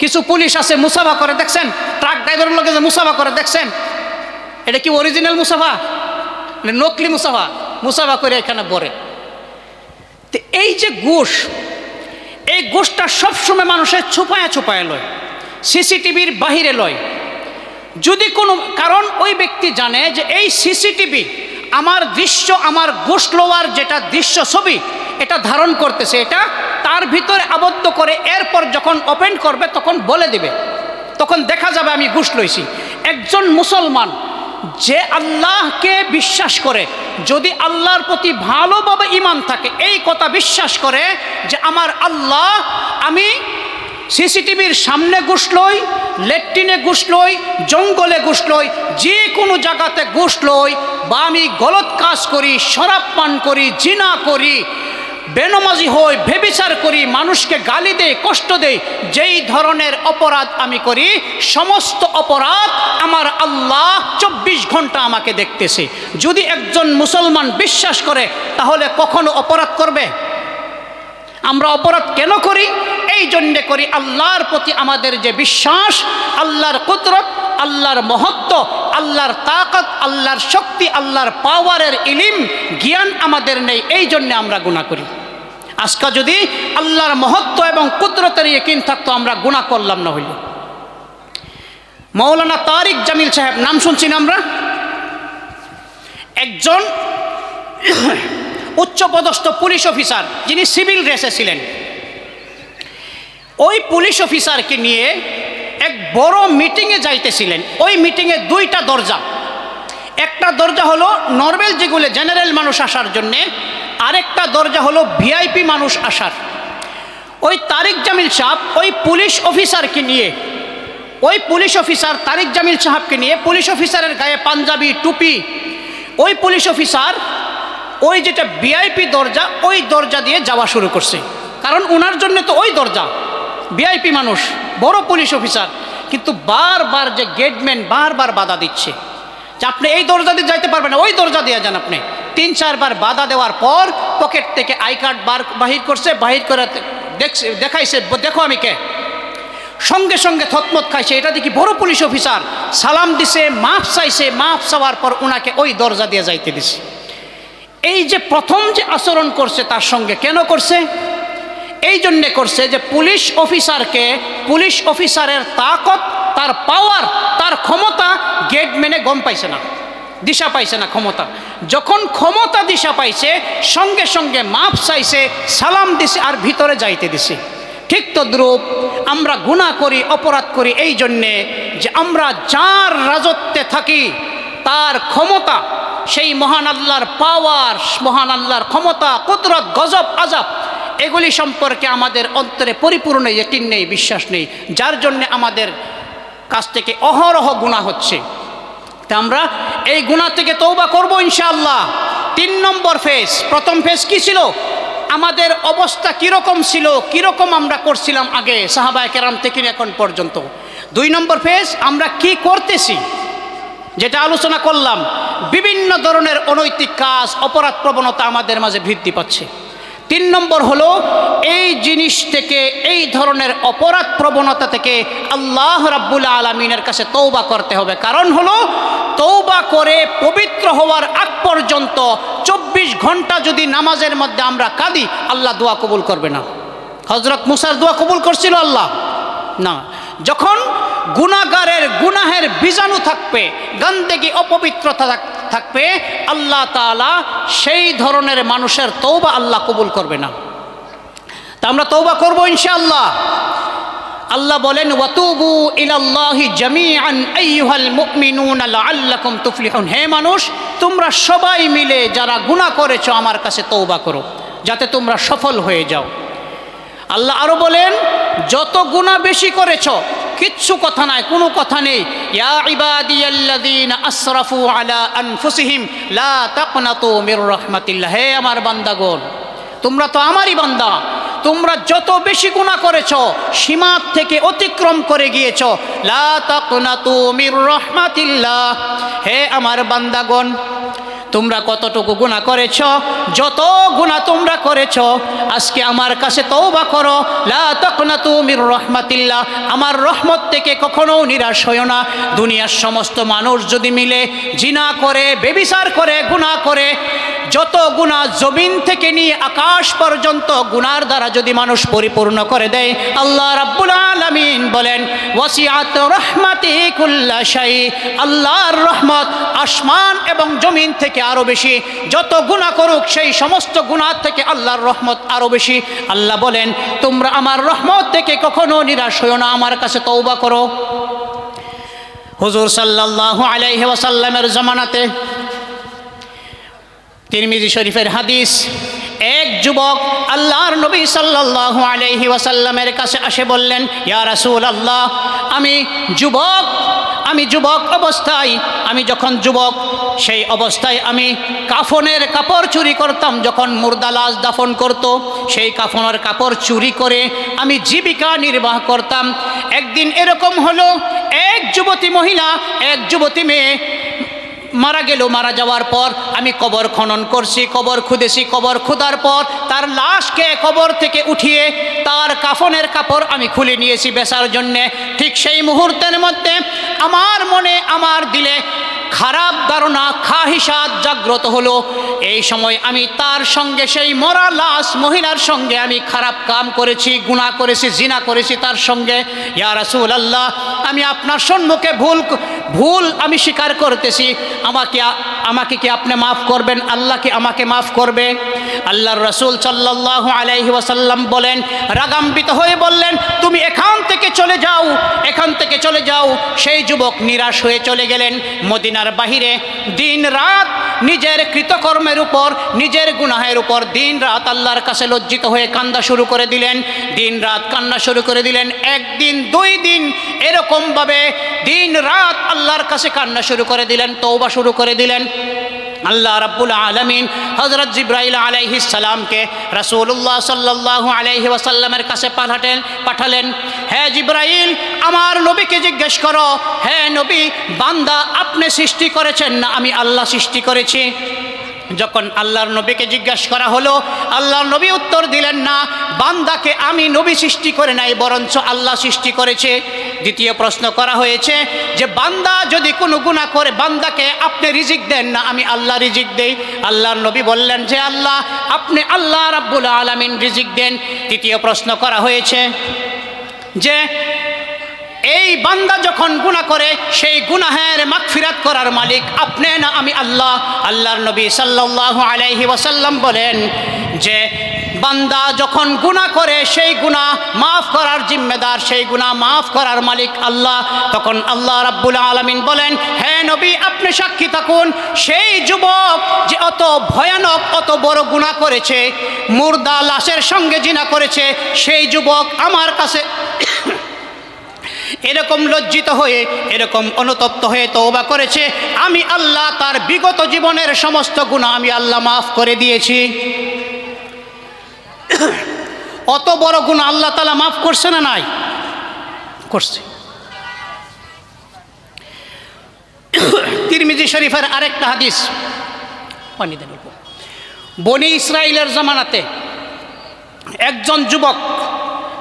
কিছু পুলিশ আছে মুসাফা করে, দেখছেন? ট্রাক ড্রাইভারের লোকে যে মুসাফা করে দেখছেন? এটা কি অরিজিনাল মুসাফা? নকলি মুসাফা, মুসাফা করে এখানে বরে। তো এই যে ঘুষ, এই ঘুষটা সবসময় মানুষের ছুপায়া ছুপায়া লয়, সিসিটিভির বাহিরে লয়। যদি কোনো কারণ ওই ব্যক্তি জানে যে এই সিসিটিভি আমার দৃশ্য, আমার ঘুষ লওয়ার যেটা দৃশ্য ছবি এটা ধারণ করতেছে, এটা তার ভিতরে আবদ্ধ করে এরপর যখন ওপেন করবে তখন বলে দিবে, তখন দেখা যাবে আমি ঘুষ লইছি। একজন মুসলমান যে আল্লাহকে বিশ্বাস করে, যদি আল্লাহর প্রতি ভালোভাবে ঈমান থাকে, এই কথা বিশ্বাস করে যে আমার আল্লাহ, আমি সিসিটিভির সামনে ঘুষ লই, লেট্রিনে ঘুষ লই, জঙ্গলে ঘুষ লই, যে কোনো জায়গাতে ঘুষ লই, বা আমি গলত কাজ করি, শরাব পান করি, জিনা করি, বেনমাজি হই, ব্যভিচার করি, মানুষকে গালি দেই, কষ্ট দেই, যেই ধরনের অপরাধ আমি করি সমস্ত অপরাধ আমার আল্লাহ 24 ঘন্টা আমাকে দেখতেছে। যদি একজন মুসলমান বিশ্বাস করে তাহলে কখনো অপরাধ করবে? আমরা অপরাধ কেন করি? এই জন্যে করি আল্লাহর প্রতি আমাদের যে বিশ্বাস, আল্লাহর কুদরত, আল্লাহর মহত্ব, আল্লাহর তাকত, আল্লাহর শক্তি, আল্লাহর পাওয়ারের ইলিম জ্ঞান আমাদের নেই, এই জন্যে আমরা গুনাহ করি। আজকে যদি আল্লাহর মহত্ব এবং কুদরতের ইয়াকিন থাকতো আমরা গুনাহ করলাম না। হইল মৌলানা তারিক জামিল সাহেব, নাম শুনছি না আমরা? একজন উচ্চপদস্থ পুলিশ অফিসার, যিনি সিভিল ড্রেসে ছিলেন। ওই পুলিশ অফিসারকে নিয়ে এক বড় মিটিংয়ে যাইতেছিলেন। ওই মিটিংয়ে দুইটা দরজা, একটা দরজা হলো নর্মাল যেগুলো জেনারেল মানুষ আসার জন্যে, আরেকটা দরজা হলো ভিআইপি মানুষ আসার। ওই তারিক জামিল সাহেব ওই পুলিশ অফিসারকে নিয়ে, ওই পুলিশ অফিসার তারিক জামিল সাহেবকে নিয়ে, পুলিশ অফিসারের গায়ে পাঞ্জাবি টুপি, ওই পুলিশ অফিসার ওই যেটা ভিআইপি দরজা, ওই দরজা দিয়ে যাওয়া শুরু করছে। কারণ ওনার জন্য তো ওই দরজা, ভিআইপি মানুষ, বড় পুলিশ অফিসার। কিন্তু বারবার যে গেটম্যান বারবার বাধা দিচ্ছে যে আপনি এই দরজা দিয়ে যাইতে পারবেন না, ওই দরজা দিয়ে যান আপনি। 3-4 বার বাধা দেওয়ার পর পকেট থেকে আই কার্ড বাহির করছে, বাহির করে দেখাইছে, দেখো আমি কে। সঙ্গে সঙ্গে থতমত খাইছে, এটা দেখি বড় পুলিশ অফিসার। সালাম দিছে, মাফ চাইছে, মাফ চাওয়ার পর ওনাকে ওই দরজা দিয়ে যাইতে দিছে। এই যে প্রথম যে আচরণ করছে তার সঙ্গে কেন করছে? এই জন্যে করছে যে পুলিশ অফিসারকে, পুলিশ অফিসারের তাকত, তার পাওয়ার, তার ক্ষমতা গেটম্যানে গম পাইছে না, দিশা পাইছে না ক্ষমতা। যখন ক্ষমতা দিশা পাইছে সঙ্গে সঙ্গে মাফ চাইছে, সালাম দিছে আর ভিতরে যাইতে দিছে। ঠিক তদ্রূপ আমরা গুনাহ করি, অপরাধ করি এই জন্যে যে আমরা যার রাজত্বে থাকি, তার ক্ষমতা, সেই মহান আল্লাহর পাওয়ার, মহান আল্লাহর ক্ষমতা, কুদরত, গজব, আযাব, এগুলি সম্পর্কে আমাদের অন্তরে পরিপূর্ণ ইয়াকিন নেই, বিশ্বাস নেই, যার জন্যে আমাদের কাছ থেকে অহরহ গুনাহ হচ্ছে। তা আমরা এই গুনাহ থেকে তওবা করব ইনশাআল্লাহ। 3 নম্বর ফেজ। প্রথম ফেজ কি ছিল? আমাদের অবস্থা কীরকম ছিল, কীরকম আমরা করছিলাম আগে সাহাবায়ে কেরাম থেকে এখন পর্যন্ত। 2 নম্বর ফেজ, আমরা কি করতেছি, যেটা আলোচনা করলাম। বিভিন্ন ধরনের অনৈতিক কাজ, অপরাধ প্রবণতা আমাদের মাঝে বৃদ্ধি পাচ্ছে। 3 নম্বর হলো এই জিনিস থেকে, এই ধরনের অপরাধ প্রবণতা থেকে আল্লাহ রাব্বুল আলামিনের কাছে তওবা করতে হবে। কারণ হলো তওবা করে পবিত্র হওয়ার আগ পর্যন্ত 24 ঘন্টা যদি নামাজের মধ্যে আমরা কাঁদি, আল্লাহ দোয়া কবুল করবে না। হযরত মুসার দোয়া কবুল করছিল আল্লাহ না। যখন গুনাহগারের গুনাহের বীজাণু থাকবে, গন্দেগি, অপবিত্রতা থাকবে, আল্লাহ তাআলা সেই ধরনের মানুষের তওবা আল্লাহ কবুল করবে না। তা আমরা তওবা করব ইনশাআল্লাহ। আল্লাহ বলেন ওয়াতুবু ইলাল্লাহি জামিআন আইয়ুহাল মুমিনুনা লাআল্লাকুম তুফলিহুন, হে মানুষ তোমরা সবাই মিলে যারা গুনাহ করেছো আমার কাছে তওবা করো যাতে তোমরা সফল হয়ে যাও। আল্লাহ আরো বলেন যত গুনাহ বেশি করেছো কিচ্ছু কথা নাই, কোনো কথা নেই, ইয়া ইবাদিয়াল্লাযীনা আসরাফু আলা আনফুসিহিম লা তাকনাতু মির রাহমাতিল্লাহ, হে আমার বান্দাগণ তোমরা তো আমারই বান্দা, তোমরা যত বেশি গুনাহ করেছো সীমা থেকে অতিক্রম করে গিয়েছো, লা তাকনাতু মির রাহমাতিল্লাহ, হে আমার বান্দাগণ তোমরা কতটুকু গুনাহ করেছ, যত গুনাহ তোমরা করেছ আজকে আমার কাছে তওবা করো, লা তাকনাতু মির রাহমাতিল্লাহ, আমার রহমত থেকে কখনো নিরাশ হইও না। দুনিয়ার সমস্ত মানুষ যদি মিলে জিনা করে, ব্যভিচার করে, গুনাহ করে, যত গুনাহ জমিন থেকে নিয়ে আকাশ পর্যন্ত গুনার দ্বারা যদি মানুষ পরিপূর্ণ করে দেয়, আল্লাহ রাব্বুল আলামিন বলেন ওয়াসিআত রাহমাতি কুল্লা শাই, আল্লাহর রহমত আসমান এবং জমিন থেকে আরো বেশি, যত গুনাহ করুক সেই সমস্ত গুনাহ থেকে আল্লাহর রহমত আরো বেশি। আল্লাহ বলেন তোমরা আমার রহমত থেকে কখনো নিরাশ হইও না, আমার কাছে তওবা করো। হুজুর সাল্লাল্লাহু আলাইহি ওয়াসাল্লামের জামানাতে তিরমিজি শরীফের হাদিস, এক যুবক আল্লাহর নবী সাল্লাল্লাহু আলাইহি ওয়াসাল্লামের কাছে এসে বললেন ইয়া রাসূলুল্লাহ আমি যুবক অবস্থায়, আমি যখন যুবক সেই অবস্থায় আমি কাফনের কাপড় চুরি করতাম, যখন মুর্দা লাশ দাফন করত সেই কাফনের কাপড় চুরি করে আমি জীবিকা নির্বাহ করতাম। একদিন এরকম হলো এক যুবতী মহিলা, এক যুবতী মেয়ে মারা গেল, মারা যাওয়ার পর আমি কবর খনন করছি, কবর খুঁদেছি, কবর খোদার পর তার লাশকে কবর থেকে উঠিয়ে তার কাফনের কাপড় আমি খুলে নিয়েছি বেচার জন্যে। ঠিক সেই মুহূর্তের মধ্যে আমার মনে, আমার দিলে খারাপ ধারণা, খাহিসাত জাগ্রত হলো। এই সময় আমি তার সঙ্গে, সেই মরা লাশ মহিলার সঙ্গে আমি খারাপ কাম করেছি, গুনাহ করেছি, জিনা করেছি তার সঙ্গে। ইয়া রাসূলুল্লাহ আমি আপনার সম্মুখে ভুল আমি স্বীকার করতেছি, আমাকে কি আপনি মাফ করবেন? আল্লাহ কি আমাকে মাফ করবে? আল্লাহর রাসূল সাল্লাল্লাহু আলাইহি ওয়াসাল্লাম বলেন, রাগান্বিত হয়ে বললেন তুমি এখান থেকে চলে যাও, এখান থেকে চলে যাও। সেই যুবক নিরাশ হয়ে চলে গেলেন মদিনার বাহিরে। দিন রাত নিজের কৃতকর্মের উপর, নিজের গুনাহের উপর দিন রাত আল্লাহর কাছে লজ্জিত হয়ে কান্না শুরু করে দিলেন, দিন রাত কান্না শুরু করে দিলেন। একদিন, দুই দিন এরকমভাবে দিন রাত আল্লাহর কাছে কান্না শুরু করে দিলেন, তওবা শুরু করে দিলেন। আল্লাহ রাব্বুল আলামিন হযরত জিবরাইল আলাইহিস সালামকে রাসূলুল্লাহ সাল্লাল্লাহু আলাইহি ওয়াসাল্লামের কাছে পাঠালেন। হে জিবরাইল আমার নবীকে জিজ্ঞেস করো, হে নবী বান্দা আপনি সৃষ্টি করেছেন না আমি আল্লাহ সৃষ্টি করেছি? যখন আল্লাহর নবীকে জিজ্ঞাসা করা হলো, আল্লাহর নবী উত্তর দিলেন না, বান্দাকে আমি নবী সৃষ্টি করে নাই বরঞ্চ আল্লাহ সৃষ্টি করেছে। দ্বিতীয় প্রশ্ন করা হয়েছে যে বান্দা যদি কোনো গুনাহ করে বান্দাকে আপনি রিজিক দেন না আমি আল্লাহ রিজিক দেই? আল্লাহর নবী বললেন যে আপনি আল্লাহ রাব্বুল আলামিন রিজিক দেন। তৃতীয় প্রশ্ন করা হয়েছে যে এই বান্দা যখন গুনাহ করে সেই গুনাহের মাগফিরাত করার মালিক আপনি না আমি আল্লাহ? আল্লাহর নবী সাল্লাল্লাহু আলাইহি ওয়াসাল্লাম বলেন যে বান্দা যখন গুনাহ করে সেই গুনাহ মাফ করার জিম্মেদার, সেই গুনাহ মাফ করার মালিক আল্লাহ। তখন আল্লাহ রাব্বুল আলামিন বলেন, হে নবী আপনি সাক্ষী থাকুন, সেই যুবক যে অত ভয়ানক, অত বড় গুনাহ করেছে, মুর্দা লাশের সঙ্গে জিনা করেছে, সেই যুবক আমার কাছে এরকম লজ্জিত হয়ে, এরকম অনুতপ্ত হয়ে তওবা করেছে, আমি আল্লাহ তার বিগত জীবনের সমস্ত গুনাহ আমি আল্লাহ মাফ করে দিয়েছি। অত বড় গুনাহ আল্লাহ তাআলা মাফ করছে না নাই? করছে। তিরমিজি শরীফের আরেকটা হাদিস, বনি ইসরাইলের জামানাতে একজন যুবক,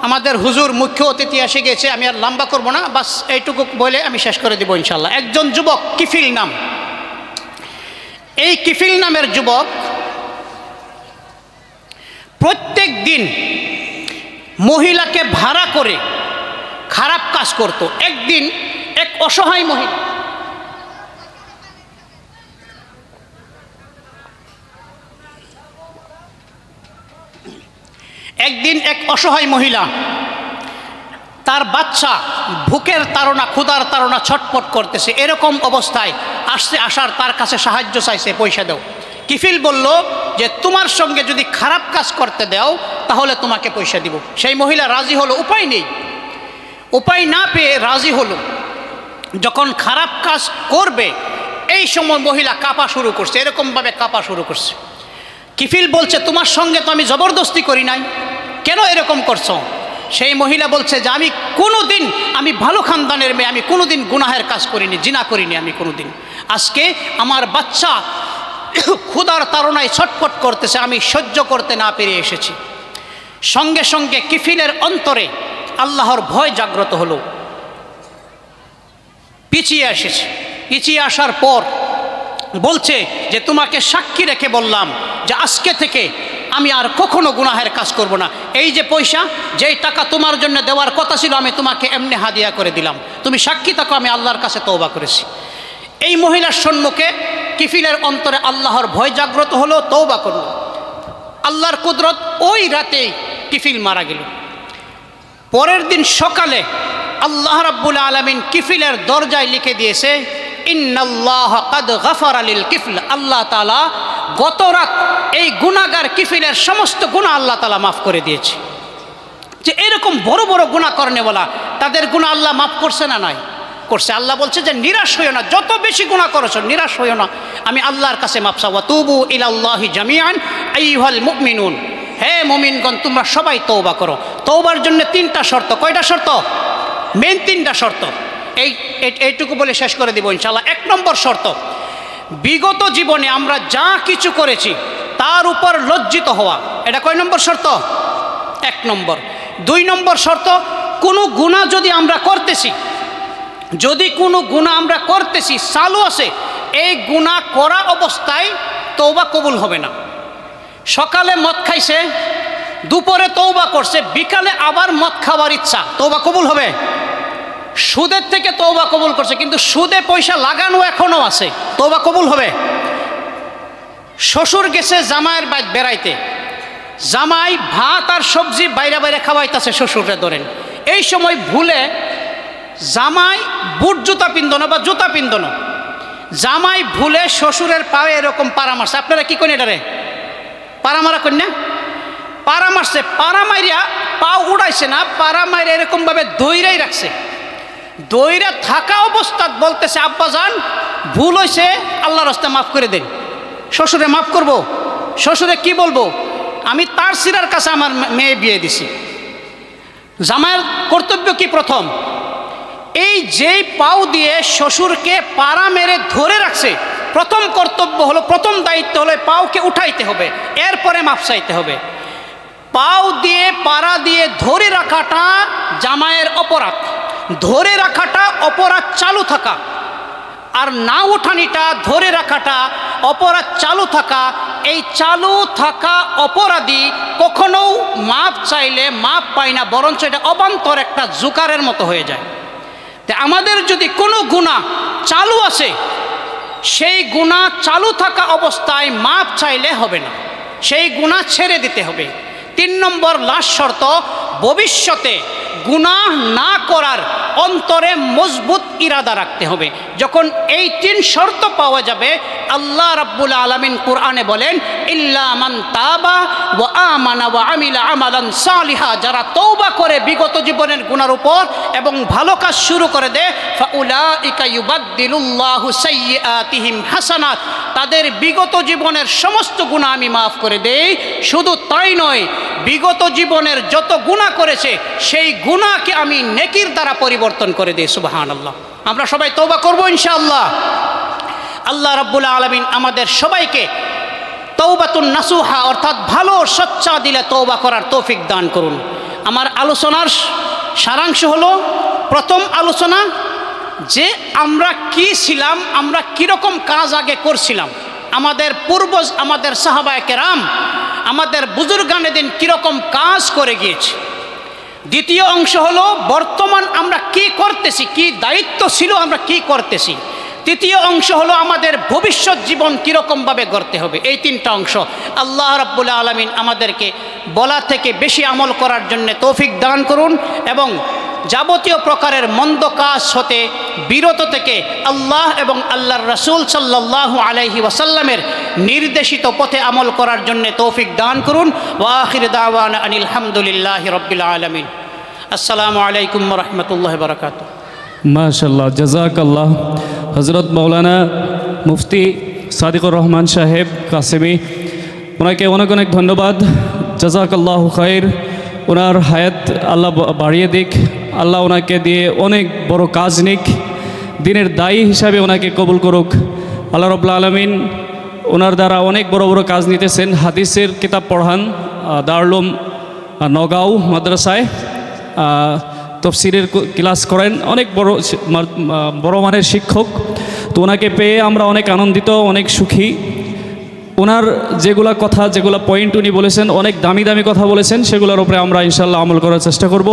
আমাদের হুজুর মুখ্য অতিথি এসে গেছে, আমি আর লম্বা করব না, বাস এইটুকু বলে আমি শেষ করে দেব ইনশাল্লাহ। একজন যুবক কিফিল নাম, এই কিফিল নামের যুবক প্রত্যেক দিন মহিলাকে ভাড়া করে খারাপ কাজ করত। একদিন এক অসহায় মহিলা, তার বাচ্চা ভুকের তাড়না, ক্ষুধার তাড়না ছটফট করতেছে, এরকম অবস্থায় আসার তার কাছে সাহায্য চাইছে, পয়সা দাও। কিফিল বলল যে তোমার সঙ্গে যদি খারাপ কাজ করতে দাও তাহলে তোমাকে পয়সা দিব। সেই মহিলা রাজি হলো, উপায় নেই, উপায় না পেয়ে রাজি হলো। যখন খারাপ কাজ করবে এই সময় মহিলা কাঁপা শুরু করছে, এরকমভাবে কাঁপা শুরু করছে। কিফিল বলছে তোমার সঙ্গে তো আমি জবরদস্তি করি নাই, কেন এরকম করছো? সেই মহিলা বলছে যে আমি ভালো খানদানের মেয়ে, আমি কোনোদিন গুনাহের কাজ করিনি, জিনা করিনি আমি কোনোদিন। আজকে আমার বাচ্চা ক্ষুধার তাড়নায় ছটফট করতেছে, আমি সহ্য করতে না পেরে এসেছি। সঙ্গে সঙ্গে কিফিলের অন্তরে আল্লাহর ভয় জাগ্রত হলো, পিছিয়ে এসেছে। পিছিয়ে আসার পর বলছে যে তোমাকে সাক্ষী রেখে বললাম যে আজকে থেকে আমি আর কখনো গুনাহের কাজ করব না। এই যে পয়সা, যেই টাকা তোমার জন্য দেওয়ার কথা ছিল আমি তোমাকে এমনি হাদিয়া করে দিলাম, তুমি সাক্ষী থাকো আমি আল্লাহর কাছে তওবা করেছি। এই মহিলার সম্মুখে কিফিলের অন্তরে আল্লাহর ভয় জাগ্রত হলো, তওবা করল। আল্লাহর কুদরত, ওই রাতেই কিফিল মারা গেল। পরের দিন সকালে আল্লাহ রাব্বুল আলামিন কিফিলের দরজায় লিখে দিয়েছে ইন্নাল্লাহ কাদ গাফারা লিল কিফল, আল্লাহ তাআলা গত রাত এই গুনাহগার কিফিলের সমস্ত গুনাহ আল্লাহ তাআলা মাফ করে দিয়েছে। যে এরকম বড় বড় গুনাহ করনেওয়ালা, তাদের গুনাহ আল্লাহ মাফ করছে না? নাই, করছে। আল্লাহ বলছে যে নিরাশ হইও না, যত বেশি গুনাহ করেছো নিরাশ হইও না, আমি আল্লাহর কাছে মাফ চাওয়া। তুবু ইলাল্লাহি জামিআন আইয়ুহাল মুমিনুন, হে মুমিনগণ তোমরা সবাই তওবা করো। তওবার জন্য তিনটা শর্ত। কয়টা শর্ত? মেন তিনটা শর্ত। এইটুকু বলে শেষ করে দিব ইনশাআল্লাহ। 1 নম্বর শর্ত, বিগত জীবনে আমরা যা কিছু করেছি তার উপর লজ্জিত হওয়া। এটা কয় নম্বর শর্ত? 1 নম্বর। 2 নম্বর শর্ত, কোনো গুনাহ যদি আমরা করতেছি, চালু আছে, এই গুনাহ করা অবস্থায় তওবা কবুল হবে না। সকালে মদ খাইছে, দুপুরে তওবা করছে, বিকালে আবার মদ খাওয়ার ইচ্ছা, তওবা কবুল হবে? সুদের থেকে তওবা কবুল করছে, কিন্তু সুদে পয়সা লাগানো এখনো আছে, তওবা কবুল হবে? শ্বশুর গেছে জামাইয়ের বাইরে বেড়াইতে, জামাই ভাত আর সবজি বাইরে বাইরে খাওয়াইতেছে শ্বশুরে ধরেন, এই সময় ভুলে জামাই বুট জুতা পিন্দনো বা জুতা পিন্দনো, জামাই ভুলে শ্বশুরের পায়ে এরকম পাড়া মারছে। আপনারা কি করেন এটারে? পাড়া মারা করেন না? পাড়া মারছে, পাড়া মারিয়া পাও উড়াইছে না, পাড়া মারিয়া এরকমভাবে দইরাই রাখছে। দইরা থাকা অবস্থাত বলতেছে আব্বাজান ভুল হয়েছে, আল্লাহর রাস্তায় মাফ করে দেন। শ্বশুরে মাফ করব? শ্বশুরে কি বলবো? আমি তার সিরার কাছে আমার মেয়ে বিয়ে দিছি। জামাইয়ের কর্তব্য কি? প্রথম, এই যেই পাও দিয়ে শ্বশুরকে পাড়া মেরে ধরে রাখছে, প্রথম কর্তব্য হলো, প্রথম দায়িত্ব হলো পাওকে উঠাইতে হবে, এরপরে মাফ চাইতে হবে। পাও দিয়ে পাড়া দিয়ে ধরে রাখাটা জামাইয়ের অপরাধ, ধরে রাখাটা অপরাধ চালু থাকা, আর না উঠানিটা ধরে রাখাটা অপরাধ চালু থাকা। এই চালু থাকা অপরাধী কখনো মাপ চাইলে মাপ পায় না, বরঞ্চ এটা অবান্তর একটা জুকারের মতো হয়ে যায়। তা আমাদের যদি কোনো গুনাহ চালু আছে, সেই গুনাহ চালু থাকা অবস্থায় মাপ চাইলে হবে না, সেই গুনাহ ছেড়ে দিতে হবে। 3 নম্বর লাস্ট শর্ত, ভবিষ্যতে গুনাহ না করার অন্তরে মজবুত ইরাদা রাখতে হবে। যখন এই 3 শর্ত পাওয়া যাবে, আল্লাহ রাব্বুল আলামিন কোরআনে বলেন ইল্লা মান তাবা ওয়া আমানা ওয়া আমিলা আমালান সালিহা, যারা তওবা করে বিগত জীবনের গুনার উপর এবং ভালো কাজ শুরু করে দেয়, ফাউলাইকা ইউবাদদিলুল্লাহু সাইয়্যাতিহিম হাসানাত, তাদের বিগত জীবনের সমস্ত গুনাহ আমি মাফ করে দেই। শুধু তাই নয়, বিগত জীবনের যত গুনাহ করেছে সেই গুনাহকে আমি নেকির দ্বারা পরিবর্তন করে দেই। সুবহানাল্লাহ। আমরা সবাই তওবা করব ইনশাআল্লাহ। আল্লাহ রাব্বুল আলামিন আমাদের সবাইকে তওবাতুন নাসুহা অর্থাৎ ভালো সচ্চা দিলে তওবা করার তৌফিক দান করুন। আমার আলোচনার সারাংশ হলো, প্রথম আলোচনা যে আমরা কি ছিলাম, আমরা কীরকম কাজ আগে করছিলাম, আমাদের পূর্বজ, আমাদের সাহাবায়ে কেরাম, আমাদের বুজুর্গানে দিন কীরকম কাজ করে গিয়েছে। দ্বিতীয় অংশ হলো বর্তমান আমরা কি করতেছি, কি দায়িত্ব ছিল আমরা কি করতেছি। তৃতীয় অংশ হলো আমাদের ভবিষ্যৎ জীবন কীরকমভাবে গড়তে হবে। এই 3টা অংশ আল্লাহ রাব্বুল আলামিন আমাদেরকে বলা থেকে বেশি আমল করার জন্য তৌফিক দান করুন এবং যাবতীয় প্রকারের মন্দ কাজ হতে বিরত থেকে আল্লাহ এবং আল্লাহর রাসূল সাল্লাল্লাহু আলাইহি ওয়াসাল্লামের নির্দেশিত পথে আমল করার জন্য তৌফিক দান করুন। ওয়া আখির দাওয়ানা আনিল হামদুলিল্লাহি রাব্বিল আলামিন। আসসালামু আলাইকুম ওয়া রাহমাতুল্লাহি ওয়া বারাকাতুহু। মাশাআল্লাহ, জাযাকাল্লাহ। হযরত মাওলানা মুফতি সাদিকুর রহমান সাহেব কাসেমি, ওনাকে অনেক অনেক ধন্যবাদ। জাযাকাল্লাহু খায়র। ওনার হায়াত আল্লাহ বাড়িয়ে দিক, আল্লাহ ওনাকে দিয়ে অনেক বড় কাজ নিক, দিনের দায়ী হিসাবে ওনাকে কবুল করুক আল্লাহ রাব্বুল আলামিন। ওনার দ্বারা অনেক বড় বড় কাজ নিতেছেন। হাদিসের কিতাব পড়ান দারুল নগাঁও মাদ্রাসায়, তফসিরের ক্লাস করেন, অনেক বড় মানের শিক্ষক। তো ওনাকে পেয়ে আমরা অনেক আনন্দিত, অনেক সুখী। ওনার যেগুলা পয়েন্ট উনি বলেছেন, অনেক দামি দামি কথা বলেছেন, সেগুলোর উপরে আমরা ইনশাআল্লাহ আমল করার চেষ্টা করব।